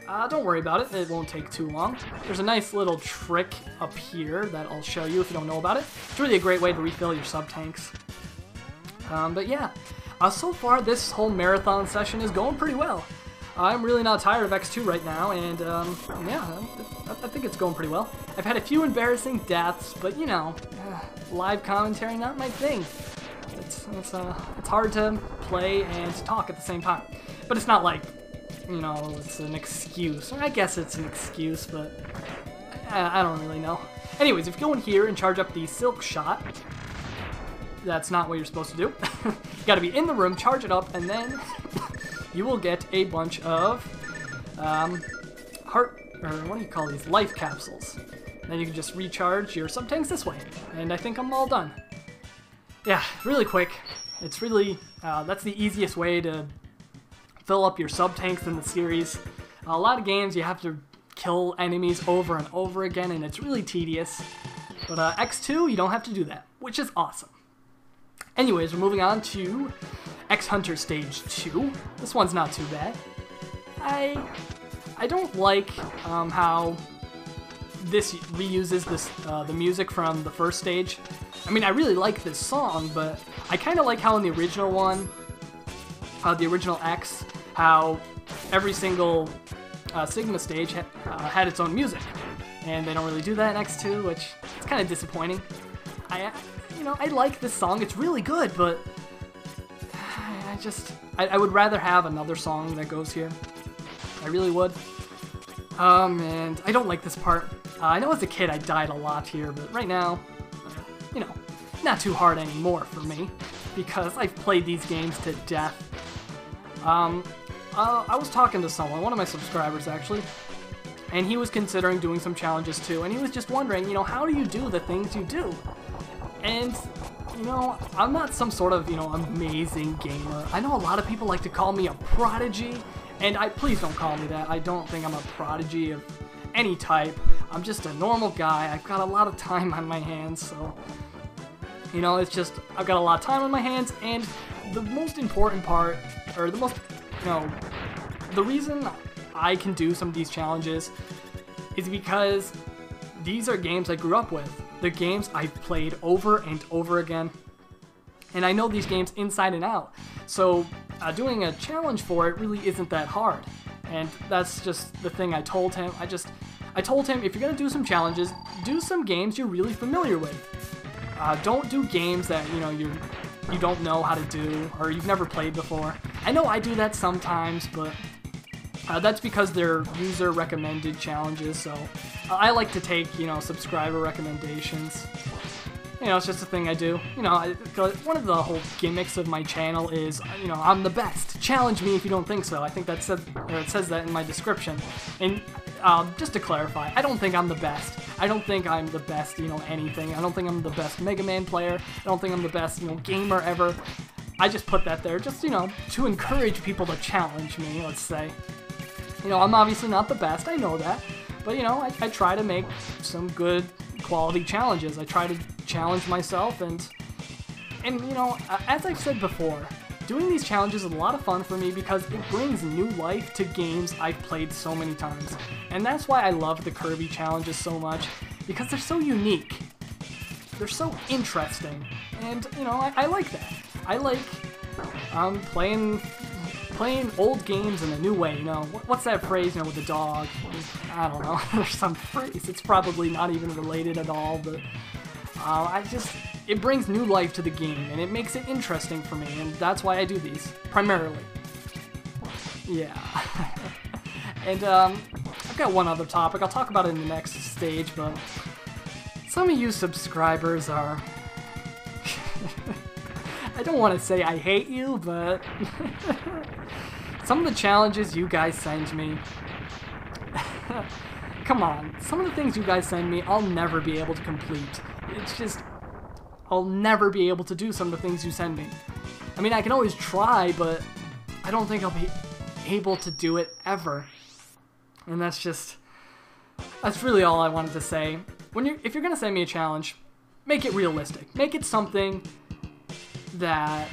A: Don't worry about it. It won't take too long. There's a nice little trick up here that I'll show you if you don't know about it. It's really a great way to refill your sub-tanks. But yeah, so far this whole marathon session is going pretty well. I'm really not tired of X2 right now, and yeah, I think it's going pretty well. I've had a few embarrassing deaths, but you know, live commentary not my thing. It's hard to play and to talk at the same time. But it's not like, you know, it's an excuse. I guess it's an excuse, but I don't really know. Anyways, if you go in here and charge up the Silk Shot, that's not what you're supposed to do. You gotta be in the room, charge it up, and then you will get a bunch of what do you call these? Life capsules. And then you can just recharge your sub-tanks this way. And I think I'm all done. Yeah, really quick. It's really, that's the easiest way to fill up your sub-tanks in the series. A lot of games you have to kill enemies over and over again, and it's really tedious. But X2, you don't have to do that, which is awesome. Anyways, we're moving on to X-Hunter Stage 2. This one's not too bad. I don't like how this reuses the music from the first stage. I mean, I really like this song, but I kind of like how in the original one, the original X, how every single Sigma stage had its own music. And they don't really do that in X2, which is kind of disappointing. I like this song, it's really good, but I would rather have another song that goes here. I really would. And I don't like this part. I know as a kid I died a lot here, but right now, you know, not too hard anymore for me, because I've played these games to death. I was talking to someone, one of my subscribers actually, and he was considering doing some challenges too, and he was just wondering, you know, how do you do the things you do? And, you know, I'm not some sort of, you know, amazing gamer. I know a lot of people like to call me a prodigy, and please don't call me that. I don't think I'm a prodigy of any type. I'm just a normal guy. I've got a lot of time on my hands, so, you know, it's just, I've got a lot of time on my hands, and the most important part, or the most, you know, the reason I can do some of these challenges is because these are games I grew up with. They're games I've played over and over again, and I know these games inside and out. So doing a challenge for it really isn't that hard, and that's just the thing I told him. I told him, if you're gonna do some challenges, do some games you're really familiar with. Don't do games that you don't know how to do or you've never played before. I know I do that sometimes, but that's because they're user recommended challenges, so I like to take, you know, subscriber recommendations. You know, it's just a thing I do. You know, one of the whole gimmicks of my channel is, you know, I'm the best. Challenge me if you don't think so. I think it says that in my description. And just to clarify, I don't think I'm the best. I don't think I'm the best, you know, anything. I don't think I'm the best Mega Man player. I don't think I'm the best, you know, gamer ever. I just put that there just, you know, to encourage people to challenge me, let's say. You know, I'm obviously not the best, I know that. But, you know, I try to make some good quality challenges. I try to challenge myself, and you know, as I've said before, doing these challenges is a lot of fun for me because it brings new life to games I've played so many times. And that's why I love the Kirby challenges so much, because they're so unique. They're so interesting, and, you know, I like that. I like playing old games in a new way, you know. What's that phrase, you know, with the dog? I don't know. There's some phrase. It's probably not even related at all, but it brings new life to the game, and it makes it interesting for me, and that's why I do these, primarily. Yeah. And I've got one other topic. I'll talk about it in the next stage, but some of you subscribers are... I don't want to say I hate you, but some of the challenges you guys send me, come on, some of the things you guys send me, I'll never be able to complete. It's just, I'll never be able to do some of the things you send me. I mean, I can always try, but I don't think I'll be able to do it ever. And that's just, That's really all I wanted to say. If you're gonna send me a challenge, make it realistic. Make it something that,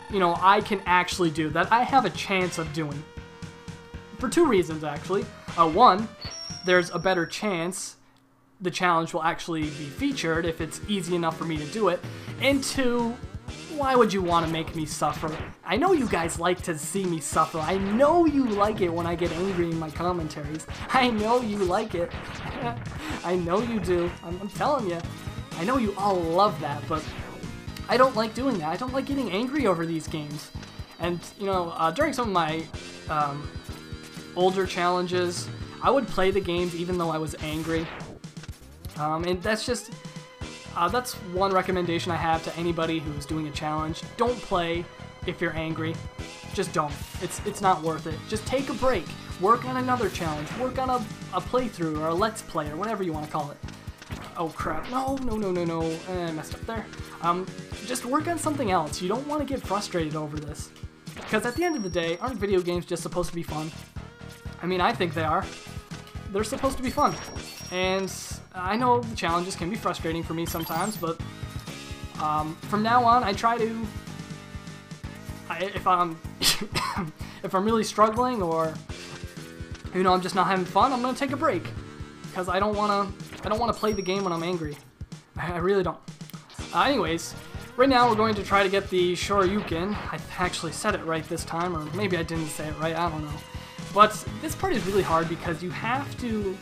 A: you know, I can actually do, that I have a chance of doing. For two reasons, actually. One, there's a better chance the challenge will actually be featured if it's easy enough for me to do it. And two, why would you want to make me suffer? I know you guys like to see me suffer. I know you like it when I get angry in my commentaries. I know you like it. I know you do. I'm telling you. I know you all love that, but I don't like doing that. I don't like getting angry over these games. And, you know, during some of my older challenges, I would play the games even though I was angry. And that's just... that's one recommendation I have to anybody who's doing a challenge. Don't play if you're angry. Just don't. It's not worth it. Just take a break. Work on another challenge. Work on a playthrough or a let's play or whatever you want to call it. Oh crap. No. I messed up there. Just work on something else. You don't want to get frustrated over this. Because at the end of the day, aren't video games just supposed to be fun? I mean, I think they are. They're supposed to be fun. And I know the challenges can be frustrating for me sometimes, but from now on, I try to, if I'm really struggling or, you know, I'm just not having fun, I'm gonna take a break because I don't wanna play the game when I'm angry. I really don't. Anyways, right now we're going to try to get the Shoryuken. I actually said it right this time, or maybe I didn't say it right. I don't know. But this part is really hard because you have to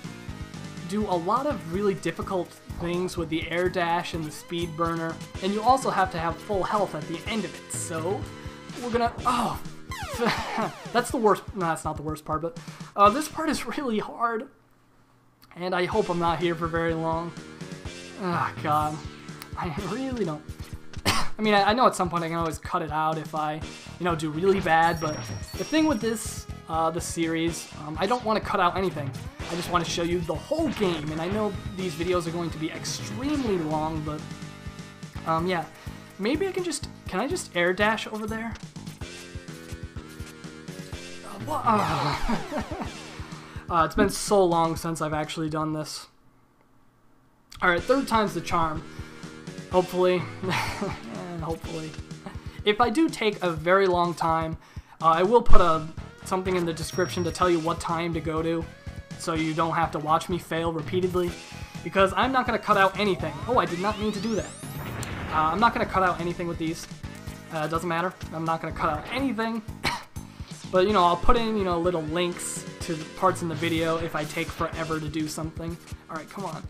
A: do a lot of really difficult things with the air dash and the speed burner, and you also have to have full health at the end of it. So we're gonna, that's the worst. No, that's not the worst part, but this part is really hard, and I hope I'm not here for very long. Oh god, I really don't. I mean, I know at some point I can always cut it out if I, you know, do really bad, but the thing with this series, I don't want to cut out anything. I just want to show you the whole game, and I know these videos are going to be extremely long, but yeah, maybe I can I just air dash over there? It's been so long since I've actually done this. Alright, third time's the charm. Hopefully. Hopefully. If I do take a very long time, I will put something in the description to tell you what time to go to, so you don't have to watch me fail repeatedly, because I'm not going to cut out anything. Oh, I did not mean to do that. I'm not going to cut out anything with these. It doesn't matter. I'm not going to cut out anything. But, you know, I'll put in, you know, little links to the parts in the video if I take forever to do something. Alright, come on.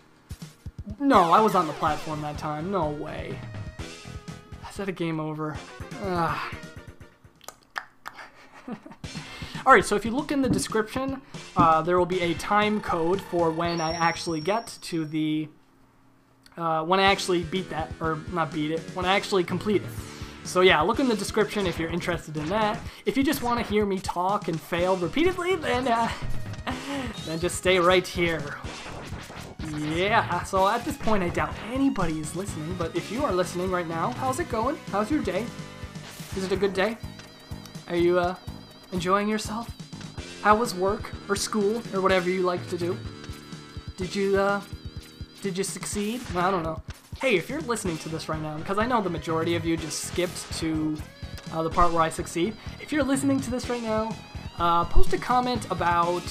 A: No, I was on the platform that time. No way. Is that a game over? Alright, so if you look in the description, there will be a time code for when I actually get to the, when I actually beat that, or not beat it, when I actually complete it. So yeah, look in the description if you're interested in that. If you just want to hear me talk and fail repeatedly, then just stay right here. Yeah, so at this point I doubt anybody is listening, but if you are listening right now, how's it going? How's your day? Is it a good day? Are you, enjoying yourself? How was work, or school, or whatever you like to do? Did you succeed? Well, I don't know. Hey, if you're listening to this right now, because I know the majority of you just skipped to the part where I succeed. If you're listening to this right now, post a comment about,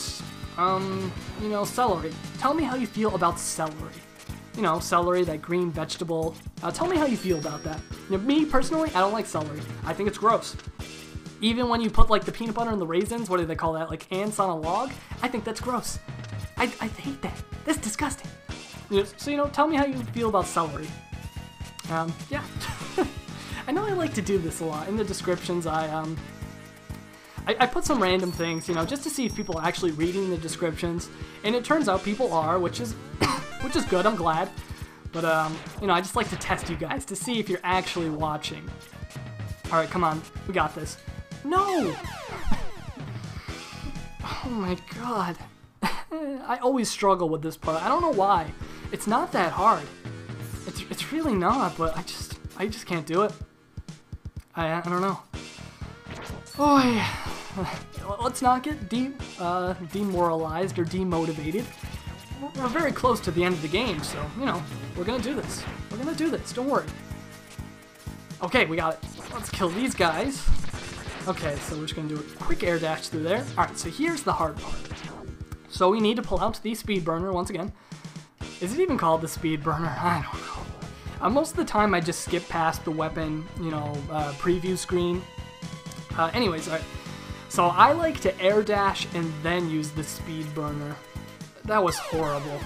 A: you know, celery. Tell me how you feel about celery. You know, celery, that green vegetable. Tell me how you feel about that. You know, me, personally, I don't like celery. I think it's gross. Even when you put, like, the peanut butter and the raisins, what do they call that, like ants on a log? I think that's gross. I hate that. That's disgusting. So, you know, tell me how you feel about celery. Yeah. I know I like to do this a lot. In the descriptions, I put some random things, you know, just to see if people are actually reading the descriptions. And it turns out people are, which is good, I'm glad. But, you know, I just like to test you guys to see if you're actually watching. Alright, come on. We got this. No! Oh my god. I always struggle with this part. I don't know why. It's not that hard. It's really not, but I just can't do it. I don't know. Oh yeah. Let's not get demoralized or demotivated. we're very close to the end of the game, so, you know, we're gonna do this. We're gonna do this, don't worry. Okay, we got it. Let's kill these guys. Okay, so we're just gonna do a quick air dash through there. Alright, so here's the hard part. So we need to pull out the speed burner once again. Is it even called the speed burner? I don't know. Most of the time I just skip past the weapon, you know, preview screen. Anyways, alright. So I like to air dash and then use the speed burner. That was horrible.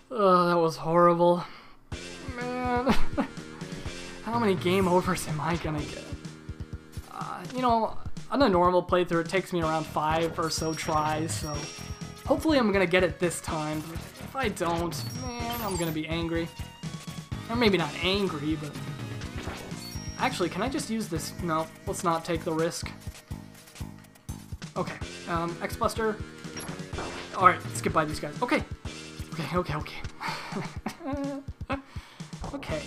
A: That was horrible. Man. How many game overs am I gonna get? You know, on a normal playthrough it takes me around 5 or so tries, so hopefully I'm gonna get it this time. If I don't, man, I'm gonna be angry. Or maybe not angry, but... Actually, can I just use this? No, let's not take the risk. Okay, X-Buster. Alright, let's get by these guys. Okay. Okay.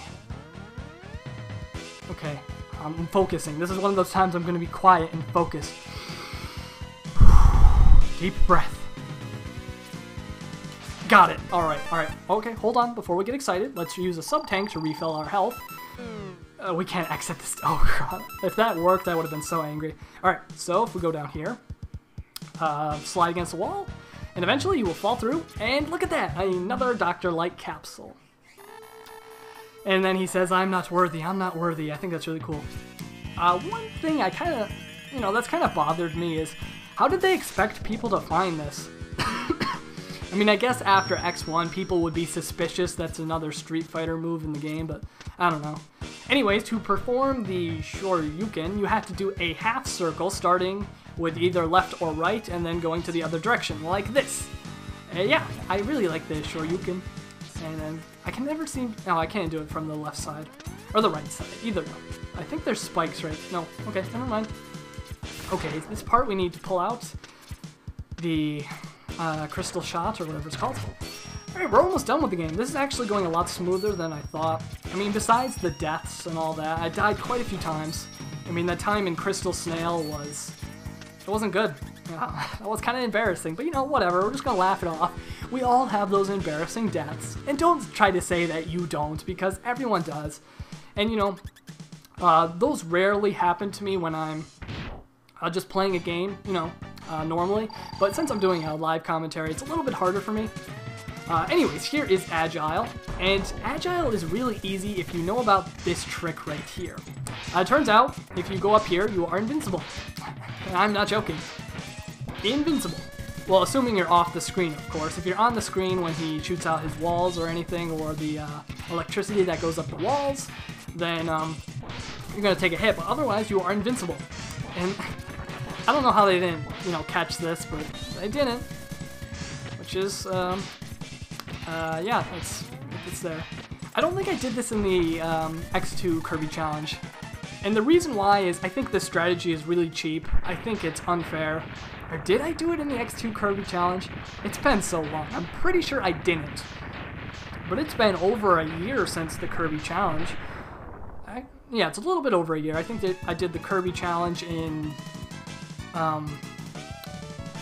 A: Okay, I'm focusing. This is one of those times I'm going to be quiet and focus. Deep breath. Got it. Alright. Okay, hold on. Before we get excited, let's use a sub-tank to refill our health. We can't exit this. Oh, God. If that worked, I would have been so angry. Alright, so if we go down here, slide against the wall, and eventually you will fall through, and look at that! Another Dr. Light capsule. And then he says, I'm not worthy. I think that's really cool. One thing I kind of, you know, that's kind of bothered me is, how did they expect people to find this? I mean, I guess after X1, people would be suspicious that's another Street Fighter move in the game, but I don't know. Anyways, to perform the Shoryuken, you have to do a half circle, starting with either left or right, and then going to the other direction, like this. Yeah, I really like the Shoryuken. And then, I can never seem... No, I can't do it from the left side. Or the right side, either way. I think there's spikes right... No, okay, never mind. Okay, this part we need to pull out the crystal shot, or whatever it's called. Alright, we're almost done with the game. This is actually going a lot smoother than I thought. I mean, besides the deaths and all that, I died quite a few times. I mean, that time in Crystal Snail was... It wasn't good. That was kind of embarrassing, but you know, whatever, we're just gonna laugh it off. We all have those embarrassing deaths. And don't try to say that you don't, because everyone does. And you know, those rarely happen to me when I'm just playing a game, you know, normally. But since I'm doing a live commentary, it's a little bit harder for me. Anyways, here is Agile, and Agile is really easy if you know about this trick right here. It turns out, if you go up here, you are invincible. And I'm not joking. Invincible. Well, assuming you're off the screen, of course. If you're on the screen when he shoots out his walls or anything, or the electricity that goes up the walls, then you're going to take a hit, but otherwise you are invincible. And I don't know how they didn't, you know, catch this, but they didn't. Which is, yeah, it's there. I don't think I did this in the X2 Kirby Challenge. And the reason why is I think the strategy is really cheap. I think it's unfair. Or did I do it in the X2 Kirby Challenge? It's been so long. I'm pretty sure I didn't. But it's been over a year since the Kirby Challenge. Yeah, it's a little bit over a year. I think that I did the Kirby Challenge in... I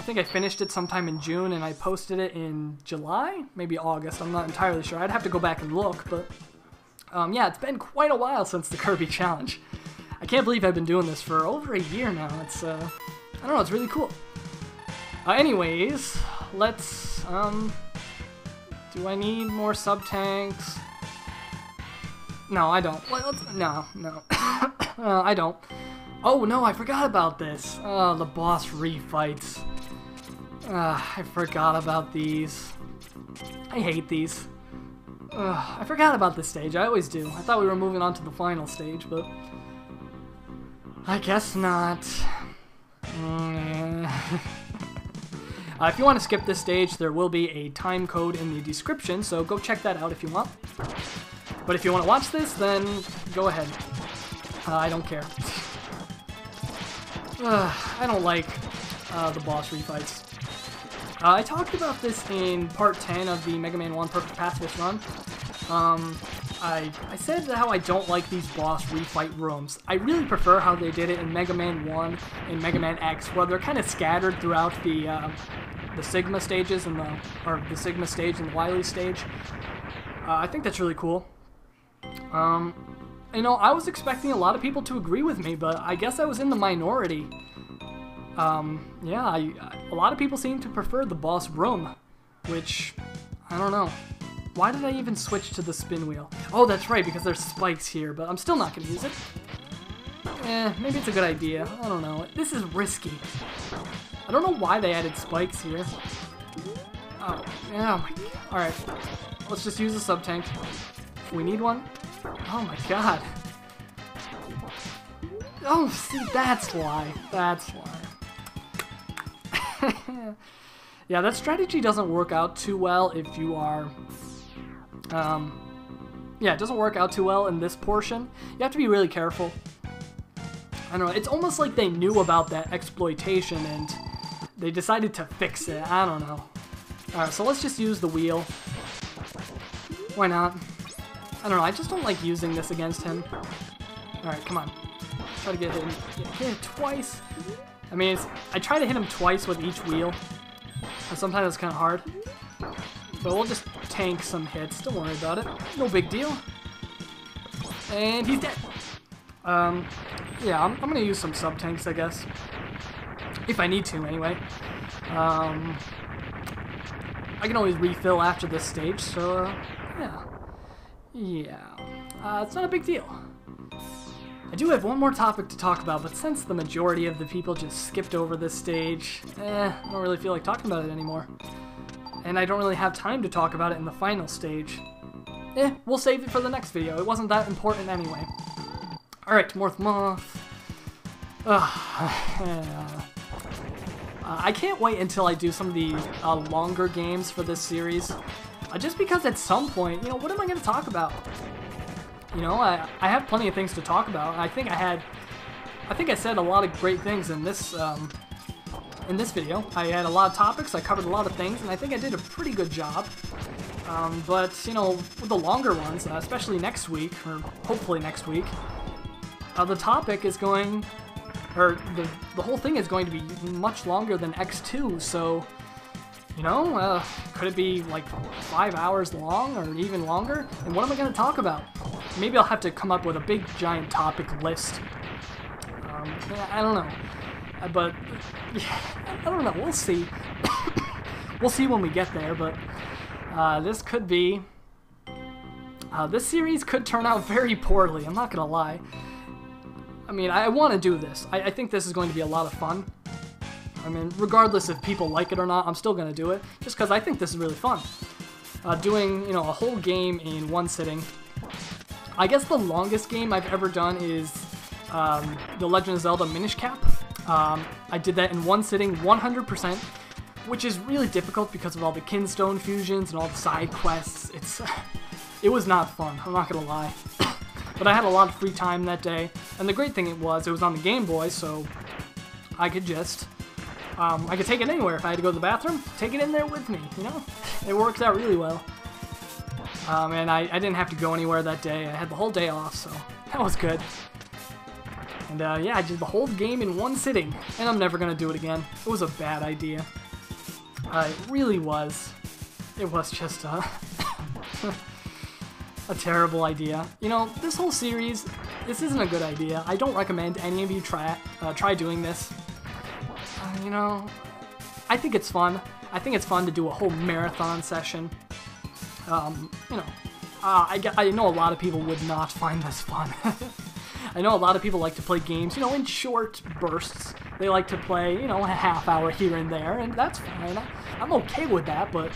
A: think I finished it sometime in June, and I posted it in July? Maybe August. I'm not entirely sure. I'd have to go back and look, but... yeah, it's been quite a while since the Kirby Challenge. I can't believe I've been doing this for over a year now. It's, I don't know, it's really cool. Anyways, let's, do I need more sub-tanks? No, I don't. No. I don't. Oh, no, I forgot about this. The boss refights. I forgot about these. I hate these. I forgot about this stage. I always do. I thought we were moving on to the final stage, but... I guess not. If you want to skip this stage, there will be a time code in the description, so go check that out if you want. But if you want to watch this, then go ahead. I don't care. I don't like the boss refights. I talked about this in part 10 of the Mega Man 1 Perfect Pacifist run. I said how I don't like these boss refight rooms. I really prefer how they did it in Mega Man 1 and Mega Man X, where they're kind of scattered throughout the the Sigma stages and the Sigma stage and the Wily stage. I think that's really cool. You know, I was expecting a lot of people to agree with me, but I guess I was in the minority. Yeah, a lot of people seem to prefer the boss room, which, I don't know. Why did I even switch to the spin wheel? Oh, that's right, because there's spikes here, but I'm still not going to use it. Maybe it's a good idea. I don't know. This is risky. I don't know why they added spikes here. Oh, yeah, my God. Alright, let's just use a sub-tank. We need one. Oh my God. Oh, see, that's why. That's why. Yeah, that strategy doesn't work out too well if you are... yeah, it doesn't work out too well in this portion. You have to be really careful. I don't know, it's almost like they knew about that exploitation and they decided to fix it. I don't know. Alright, so let's just use the wheel. Why not? I don't know, I just don't like using this against him. Alright, come on. Try to get him. Yeah, hit him twice. I mean, I try to hit him twice with each wheel. And sometimes it's kind of hard. But we'll just tank some hits. Don't worry about it. No big deal. And he's dead. Yeah, I'm going to use some sub-tanks, I guess. If I need to, anyway. I can always refill after this stage, so, yeah. Yeah. It's not a big deal. I do have one more topic to talk about, but since the majority of the people just skipped over this stage, I don't really feel like talking about it anymore. And I don't really have time to talk about it in the final stage. We'll save it for the next video. It wasn't that important anyway. Alright, Morph Moth. I can't wait until I do some of the longer games for this series. Just because at some point, you know, what am I going to talk about? You know, I have plenty of things to talk about. I think I said a lot of great things in this video. I had a lot of topics, I covered a lot of things, and I think I did a pretty good job. But, you know, with the longer ones, especially next week, or hopefully next week, the topic is going, or the whole thing is going to be much longer than X2, so, you know, could it be like 5 hours long, or even longer? And what am I going to talk about? Maybe I'll have to come up with a big, giant topic list. I don't know. But, yeah, I don't know. We'll see. We'll see when we get there, but this could be... this series could turn out very poorly, I'm not gonna lie. I mean, I want to do this. I think this is going to be a lot of fun. I mean, regardless if people like it or not, I'm still going to do it, just because I think this is really fun. Doing, you know, a whole game in one sitting. I guess the longest game I've ever done is The Legend of Zelda Minish Cap. I did that in one sitting, 100%, which is really difficult because of all the Kinstone fusions and all the side quests. It was not fun, I'm not gonna lie. But I had a lot of free time that day, and the great thing it was on the Game Boy, so I could just, I could take it anywhere. If I had to go to the bathroom, take it in there with me, you know? It works out really well. And I didn't have to go anywhere that day. I had the whole day off, so that was good. And yeah, I did the whole game in one sitting, and I'm never gonna do it again. It was a bad idea. It really was. It was just a terrible idea. You know, this whole series, this isn't a good idea. I don't recommend any of you try doing this. You know, I think it's fun. I think it's fun to do a whole marathon session. You know, I know a lot of people would not find this fun. I know a lot of people like to play games, you know, in short bursts. They like to play, you know, a half hour here and there, and that's fine. I'm okay with that, but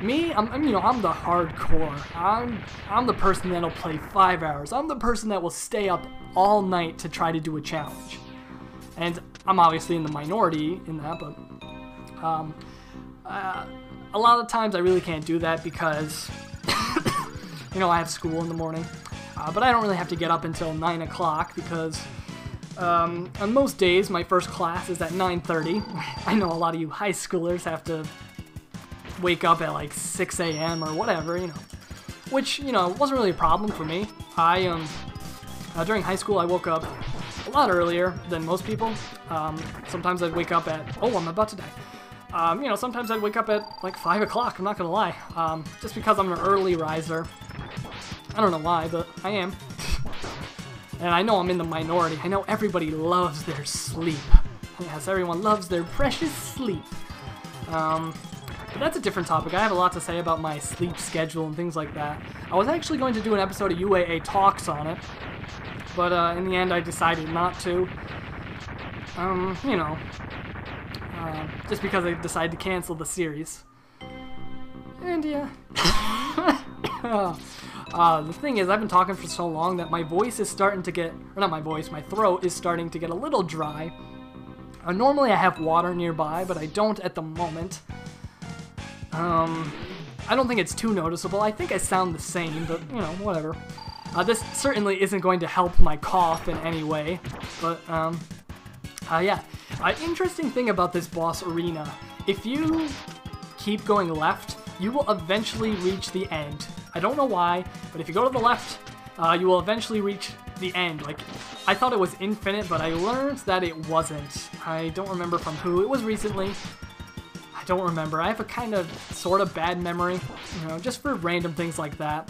A: me, I'm you know, I'm the hardcore. I'm the person that'll play 5 hours. I'm the person that will stay up all night to try to do a challenge. And I'm obviously in the minority in that, but a lot of times I really can't do that because, you know, I have school in the morning. But I don't really have to get up until 9 o'clock because on most days my first class is at 9:30. I know a lot of you high schoolers have to wake up at like 6 a.m. or whatever, you know. Which, you know, wasn't really a problem for me. During high school I woke up a lot earlier than most people. Sometimes I'd wake up at, oh, I'm about to die. You know, sometimes I'd wake up at like 5 o'clock, I'm not gonna lie. Just because I'm an early riser. I don't know why, but I am. And I know I'm in the minority. I know everybody loves their sleep. Yes, everyone loves their precious sleep. But that's a different topic. I have a lot to say about my sleep schedule and things like that. I was actually going to do an episode of UAA Talks on it, but in the end I decided not to. You know, just because I decided to cancel the series. And yeah. The thing is, I've been talking for so long that my voice is starting to get, or not my voice, my throat is starting to get a little dry. Normally I have water nearby, but I don't at the moment. I don't think it's too noticeable. I think I sound the same, but, you know, whatever. This certainly isn't going to help my cough in any way, but, yeah. Interesting thing about this boss arena, if you keep going left, you will eventually reach the end. I don't know why, but if you go to the left, you will eventually reach the end. Like, I thought it was infinite, but I learned that it wasn't. I don't remember from who. It was recently. I don't remember. I have a kind of, sort of bad memory, you know, just for random things like that.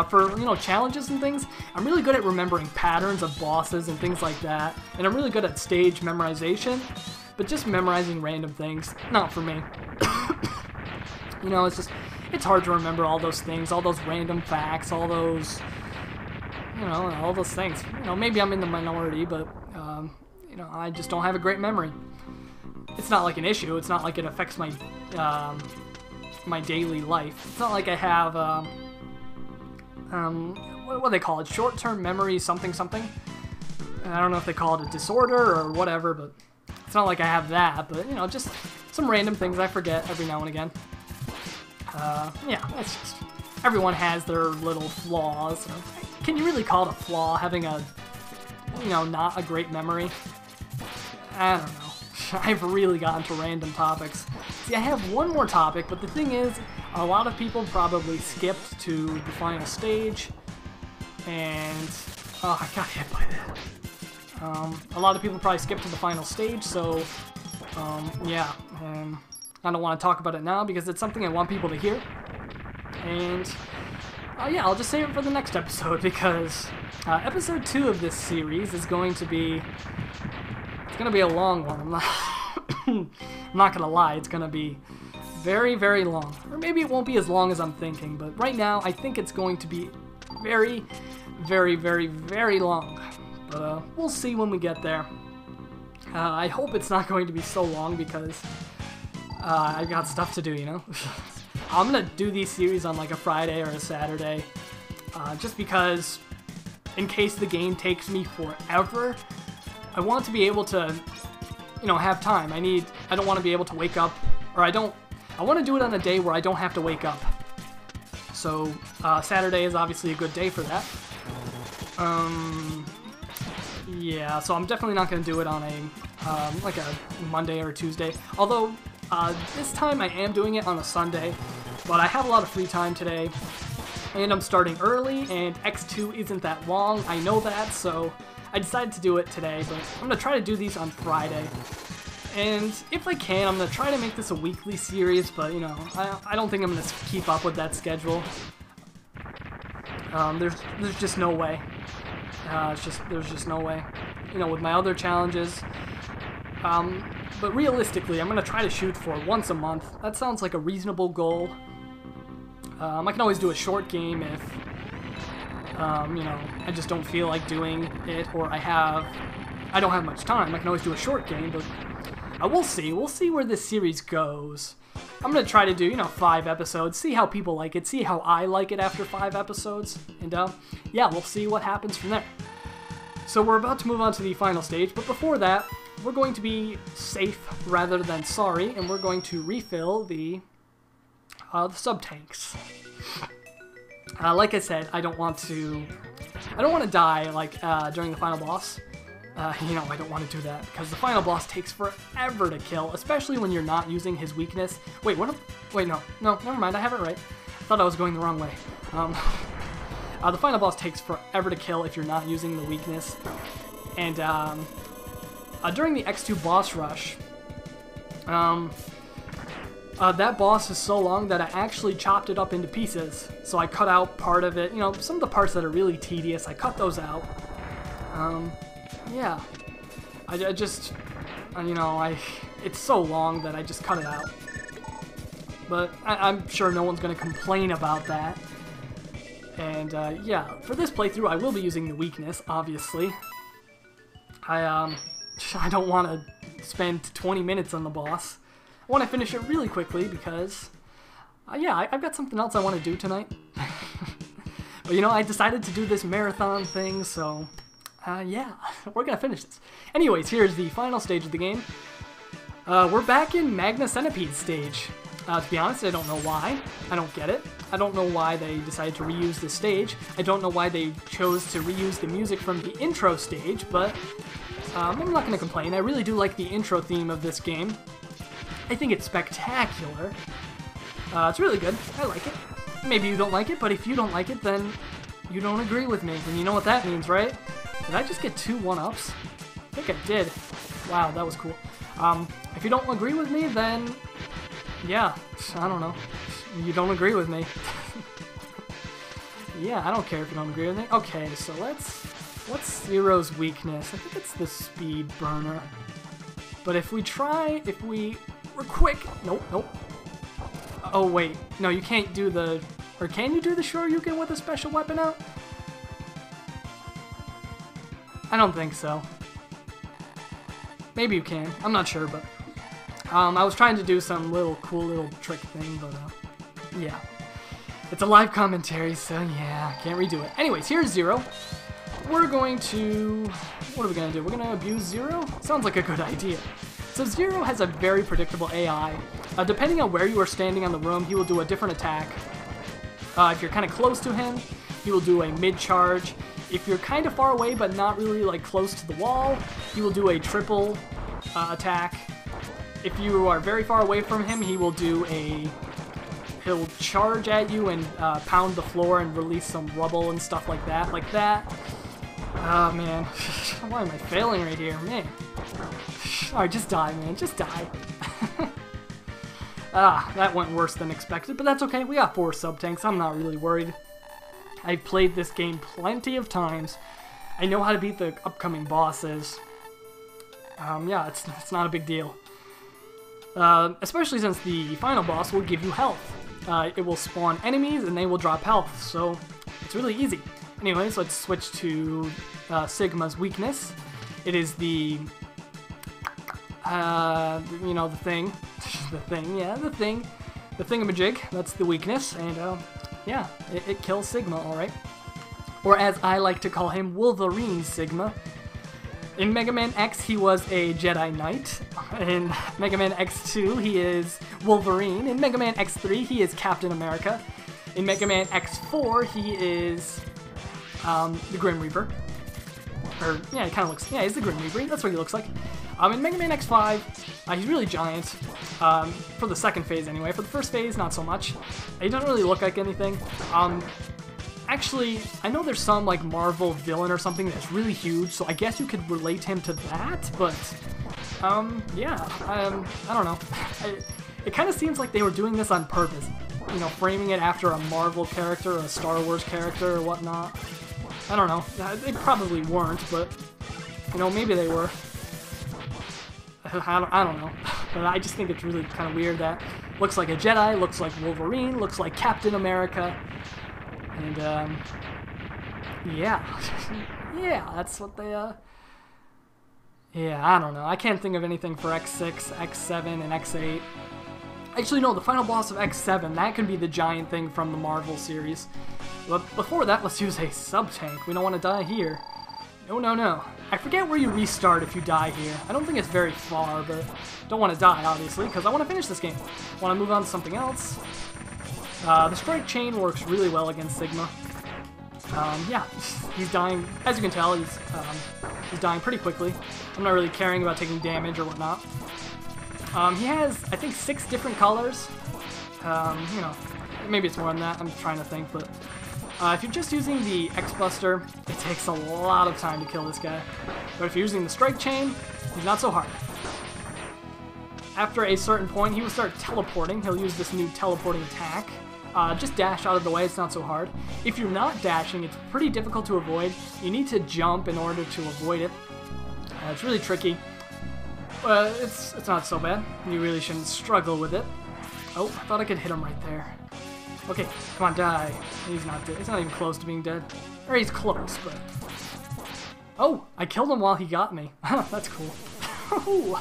A: For, you know, challenges and things, I'm really good at remembering patterns of bosses and things like that, and I'm really good at stage memorization, but just memorizing random things, not for me. You know, it's hard to remember all those things, all those random facts, all those, you know, all those things. You know, maybe I'm in the minority, but, you know, I just don't have a great memory. It's not like an issue. It's not like it affects my, my daily life. It's not like I have, what do they call it? Short-term memory something something? I don't know if they call it a disorder or whatever, but it's not like I have that, but, you know, just some random things I forget every now and again. Yeah, that's just, everyone has their little flaws. Can you really call it a flaw, having a, you know, not a great memory? I don't know. I've really gotten to random topics. See, I have one more topic, but the thing is, a lot of people probably skipped to the final stage, and, oh, I got hit by that. A lot of people probably skipped to the final stage, so, yeah, and I don't want to talk about it now because it's something I want people to hear, and, yeah, I'll just save it for the next episode because episode 2 of this series is going to be, it's going to be a long one. I'm not going to lie, it's going to be very, very long. Or maybe it won't be as long as I'm thinking, but right now I think it's going to be very, very, very, very long. But we'll see when we get there. I hope it's not going to be so long because I got stuff to do, you know? I'm going to do these series on like a Friday or a Saturday, just because in case the game takes me forever, I want to be able to, you know, have time. I don't want to be able to wake up, or I want to do it on a day where I don't have to wake up. So, Saturday is obviously a good day for that. Yeah, so I'm definitely not going to do it on a, like a Monday or a Tuesday. Although, this time I am doing it on a Sunday, but I have a lot of free time today. And I'm starting early, and X2 isn't that long, I know that, so I decided to do it today, but I'm going to try to do these on Friday. And if I can, I'm going to try to make this a weekly series, but, you know, I don't think I'm going to keep up with that schedule. There's just no way. There's just no way. You know, with my other challenges. But realistically, I'm going to try to shoot for once a month. That sounds like a reasonable goal. I can always do a short game if, you know, I just don't feel like doing it, or I don't have much time. I can always do a short game, but we'll see. We'll see where this series goes. I'm going to try to do, you know, 5 episodes, see how people like it, see how I like it after 5 episodes, and, yeah, we'll see what happens from there. So we're about to move on to the final stage, but before that, we're going to be safe rather than sorry, and we're going to refill the sub-tanks. Like I said, I don't want to die, like, during the final boss. You know, I don't want to do that, because the final boss takes forever to kill, especially when you're not using his weakness. Wait, no, never mind, I have it right. I thought I was going the wrong way. The final boss takes forever to kill if you're not using the weakness. And, during the X2 boss rush, That boss is so long that I actually chopped it up into pieces. So I cut out part of it. You know, some of the parts that are really tedious, I cut those out. Yeah. I just, you know, it's so long that I just cut it out. But I'm sure no one's going to complain about that. And, yeah, for this playthrough, I will be using the weakness, obviously. I don't want to spend 20 minutes on the boss. I want to finish it really quickly because, yeah, I've got something else I want to do tonight. But, you know, I decided to do this marathon thing, so, yeah, we're going to finish this. Anyways, here's the final stage of the game. We're back in Magna Centipede stage. To be honest, I don't know why. I don't get it. I don't know why they decided to reuse this stage. I don't know why they chose to reuse the music from the intro stage, but I'm not going to complain. I really do like the intro theme of this game. I think it's spectacular. It's really good. I like it. Maybe you don't like it, but if you don't like it, then you don't agree with me. And you know what that means, right? Did I just get 2 1-ups? I think I did. Wow, that was cool. If you don't agree with me, then, yeah, I don't know. You don't agree with me. Yeah, I don't care if you don't agree with me. Okay, so what's Zero's weakness? I think it's the speed burner. But if we're quick. Nope. Oh, wait. No, you can't do the... Or can you do the Shoryuken with a special weapon out? I don't think so. Maybe you can. I'm not sure, but... I was trying to do some cool little trick thing, but, yeah. It's a live commentary, so yeah, can't redo it. Anyways, here's Zero. We're going to... What are we going to do? We're going to abuse Zero? Sounds like a good idea. So Zero has a very predictable AI. Depending on where you are standing on the room, he will do a different attack. If you're kind of close to him, he will do a mid-charge. If you're kind of far away but not really like close to the wall, he will do a triple attack. If you are very far away from him, he will do he'll charge at you and pound the floor and release some rubble and stuff like that. Oh, man. Why am I failing right here? Man. Alright, just die, man. Just die. That went worse than expected, but that's okay. We got 4 sub-tanks. I'm not really worried. I've played this game plenty of times. I know how to beat the upcoming bosses. Yeah, it's not a big deal. Especially since the final boss will give you health. It will spawn enemies and they will drop health, so it's really easy. Anyways, let's switch to Sigma's weakness. It is the, you know, the thing. The thingamajig. That's the weakness, and yeah, it kills Sigma, alright. Or as I like to call him, Wolverine Sigma. In Mega Man X, he was a Jedi Knight. In Mega Man X2, he is Wolverine. In Mega Man X3, he is Captain America. In Mega Man X4, he is the Grim Reaper. Or, yeah, he kind of looks... Yeah, he's the Grim Reaper. That's what he looks like. In Mega Man X5, he's really giant. For the second phase, anyway. For the first phase, not so much. He doesn't really look like anything. Actually, I know there's some, like, Marvel villain or something that's really huge, so I guess you could relate him to that, but, yeah, I don't know. It kind of seems like they were doing this on purpose, you know, framing it after a Marvel character or a Star Wars character or whatnot. I don't know. They probably weren't, but, you know, maybe they were. I don't know. But I just think it's really kind of weird that looks like a Jedi, looks like Wolverine, looks like Captain America. And, yeah. Yeah, that's what they, yeah, I don't know. I can't think of anything for X6, X7, and X8. Actually, no, the final boss of X7, that can be the giant thing from the Marvel series. But before that, let's use a sub-tank. We don't want to die here. No. I forget where you restart if you die here. I don't think it's very far, but don't want to die, obviously, because I want to finish this game. Want to move on to something else. The strike chain works really well against Sigma. Yeah, he's dying. As you can tell, he's dying pretty quickly. I'm not really caring about taking damage or whatnot. He has, I think, 6 different colors. You know, maybe it's more than that. I'm trying to think, but if you're just using the X-Buster, it takes a lot of time to kill this guy. But if you're using the strike chain, he's not so hard. after a certain point, he will start teleporting. He'll use this new teleporting attack. Just dash out of the way, it's not so hard. If you're not dashing, it's pretty difficult to avoid. You need to jump in order to avoid it. It's really tricky. It's not so bad. You really shouldn't struggle with it. Oh, I thought I could hit him right there. Okay, come on, die. He's not dead. He's not even close to being dead. Or he's close, but... Oh, I killed him while he got me. That's cool.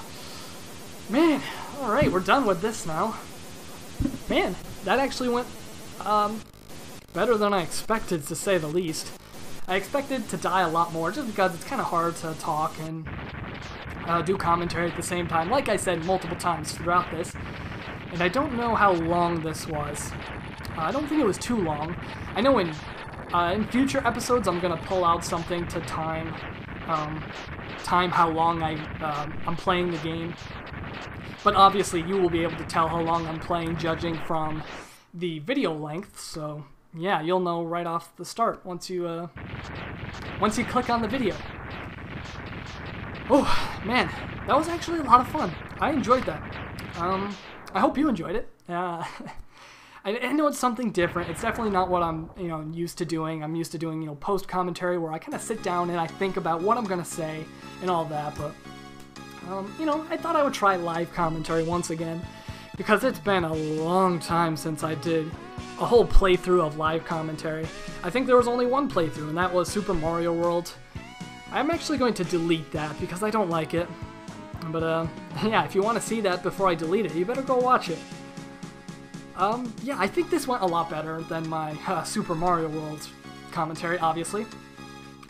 A: Man, alright, we're done with this now. Man, that actually went better than I expected, to say the least. I expected to die a lot more, just because it's kind of hard to talk and do commentary at the same time, like I said multiple times throughout this. And I don't know how long this was. I don't think it was too long. I know in future episodes I'm gonna pull out something to time how long I'm playing the game. But obviously you will be able to tell how long I'm playing judging from the video length, so yeah, you'll know right off the start once you click on the video. Oh, man, that was actually a lot of fun. I enjoyed that. I hope you enjoyed it. I know it's something different. It's definitely not what I'm, used to doing. I'm used to doing, post commentary where I kind of sit down and I think about what I'm gonna say and all that. But, I thought I would try live commentary once again because it's been a long time since I did a whole playthrough of live commentary. I think there was only one playthrough, and that was Super Mario World. I'm actually going to delete that because I don't like it. But, yeah, if you want to see that before I delete it, you better go watch it. Yeah, I think this went a lot better than my Super Mario World commentary, obviously.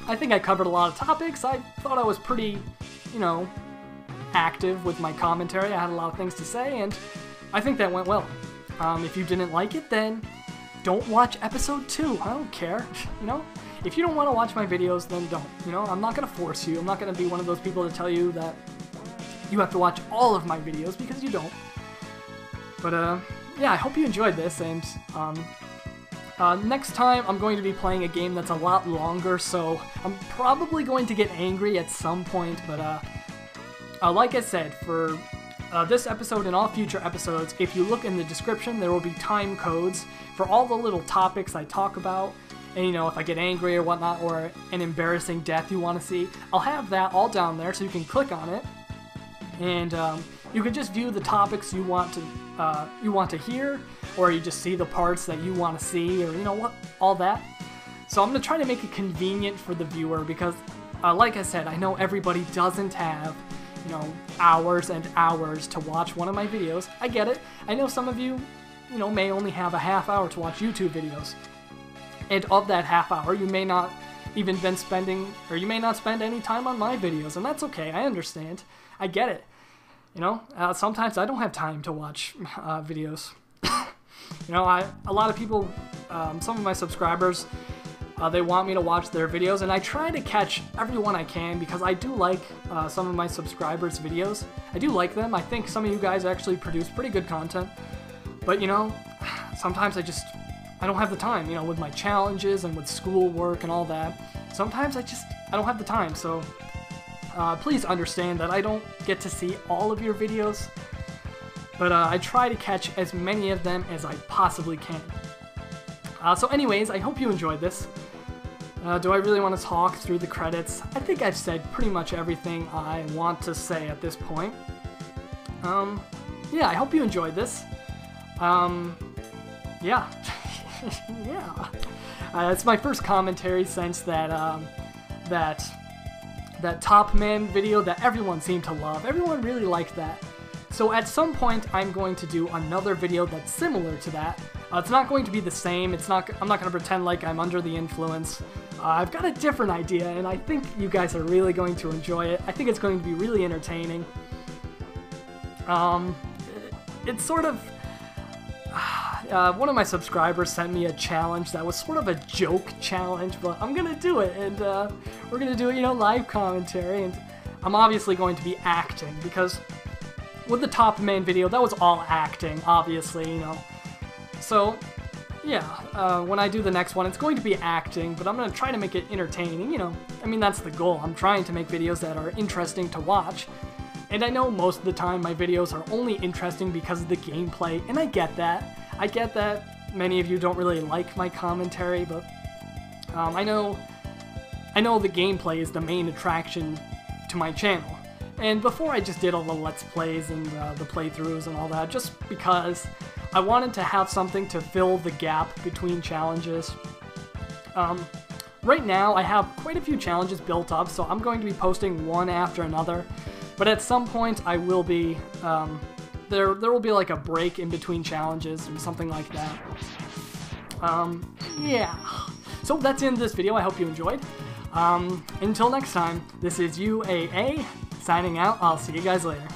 A: I think I covered a lot of topics. I thought I was pretty, active with my commentary. I had a lot of things to say, and I think that went well. If you didn't like it, then don't watch episode 2. I don't care, If you don't want to watch my videos, then don't, I'm not going to force you. I'm not going to be one of those people to tell you that you have to watch all of my videos, because you don't. But, yeah, I hope you enjoyed this, and, next time I'm going to be playing a game that's a lot longer, so I'm probably going to get angry at some point, but, like I said, for this episode and all future episodes, if you look in the description, there will be time codes for all the little topics I talk about. And, if I get angry or whatnot, or an embarrassing death you want to see, I'll have that all down there so you can click on it. And you can just view the topics you want to hear, or you just see the parts that you want to see, or all that. So I'm going to try to make it convenient for the viewer because, like I said, I know everybody doesn't have hours and hours to watch one of my videos. I get it. I know some of you, may only have a half hour to watch YouTube videos. And of that half hour, you may not even been spending, or you may not spend any time on my videos, and that's okay. I understand. I get it. Sometimes I don't have time to watch videos. A lot of people, some of my subscribers, they want me to watch their videos, and I try to catch everyone I can because I do like some of my subscribers' videos. I do like them. I think some of you guys actually produce pretty good content. But, sometimes I don't have the time, with my challenges and with schoolwork and all that. Sometimes I don't have the time, so please understand that I don't get to see all of your videos. But I try to catch as many of them as I possibly can. So anyways, I hope you enjoyed this. Do I really want to talk through the credits? I think I've said pretty much everything I want to say at this point. Yeah, I hope you enjoyed this. Yeah. Yeah. It's my first commentary since that Top Man video that everyone seemed to love. Everyone really liked that. So at some point, I'm going to do another video that's similar to that. It's not going to be the same. I'm not going to pretend like I'm under the influence. I've got a different idea, and I think you guys are really going to enjoy it. I think it's going to be really entertaining. It's sort of... one of my subscribers sent me a challenge that was sort of a joke challenge, but I'm gonna do it, and we're gonna do it, live commentary, and I'm obviously going to be acting, because with the Top Man video, that was all acting, obviously, So, yeah, when I do the next one, it's going to be acting, but I'm gonna try to make it entertaining, I mean, that's the goal. I'm trying to make videos that are interesting to watch. And I know most of the time my videos are only interesting because of the gameplay, and I get that. I get that many of you don't really like my commentary, but I know the gameplay is the main attraction to my channel. And before I just did all the Let's Plays and the playthroughs and all that, just because I wanted to have something to fill the gap between challenges. Right now I have quite a few challenges built up, so I'm going to be posting one after another. But at some point I will be, there will be like a break in between challenges or something like that. Yeah. So that's the end of this video. I hope you enjoyed. Until next time, this is UAA signing out. I'll see you guys later.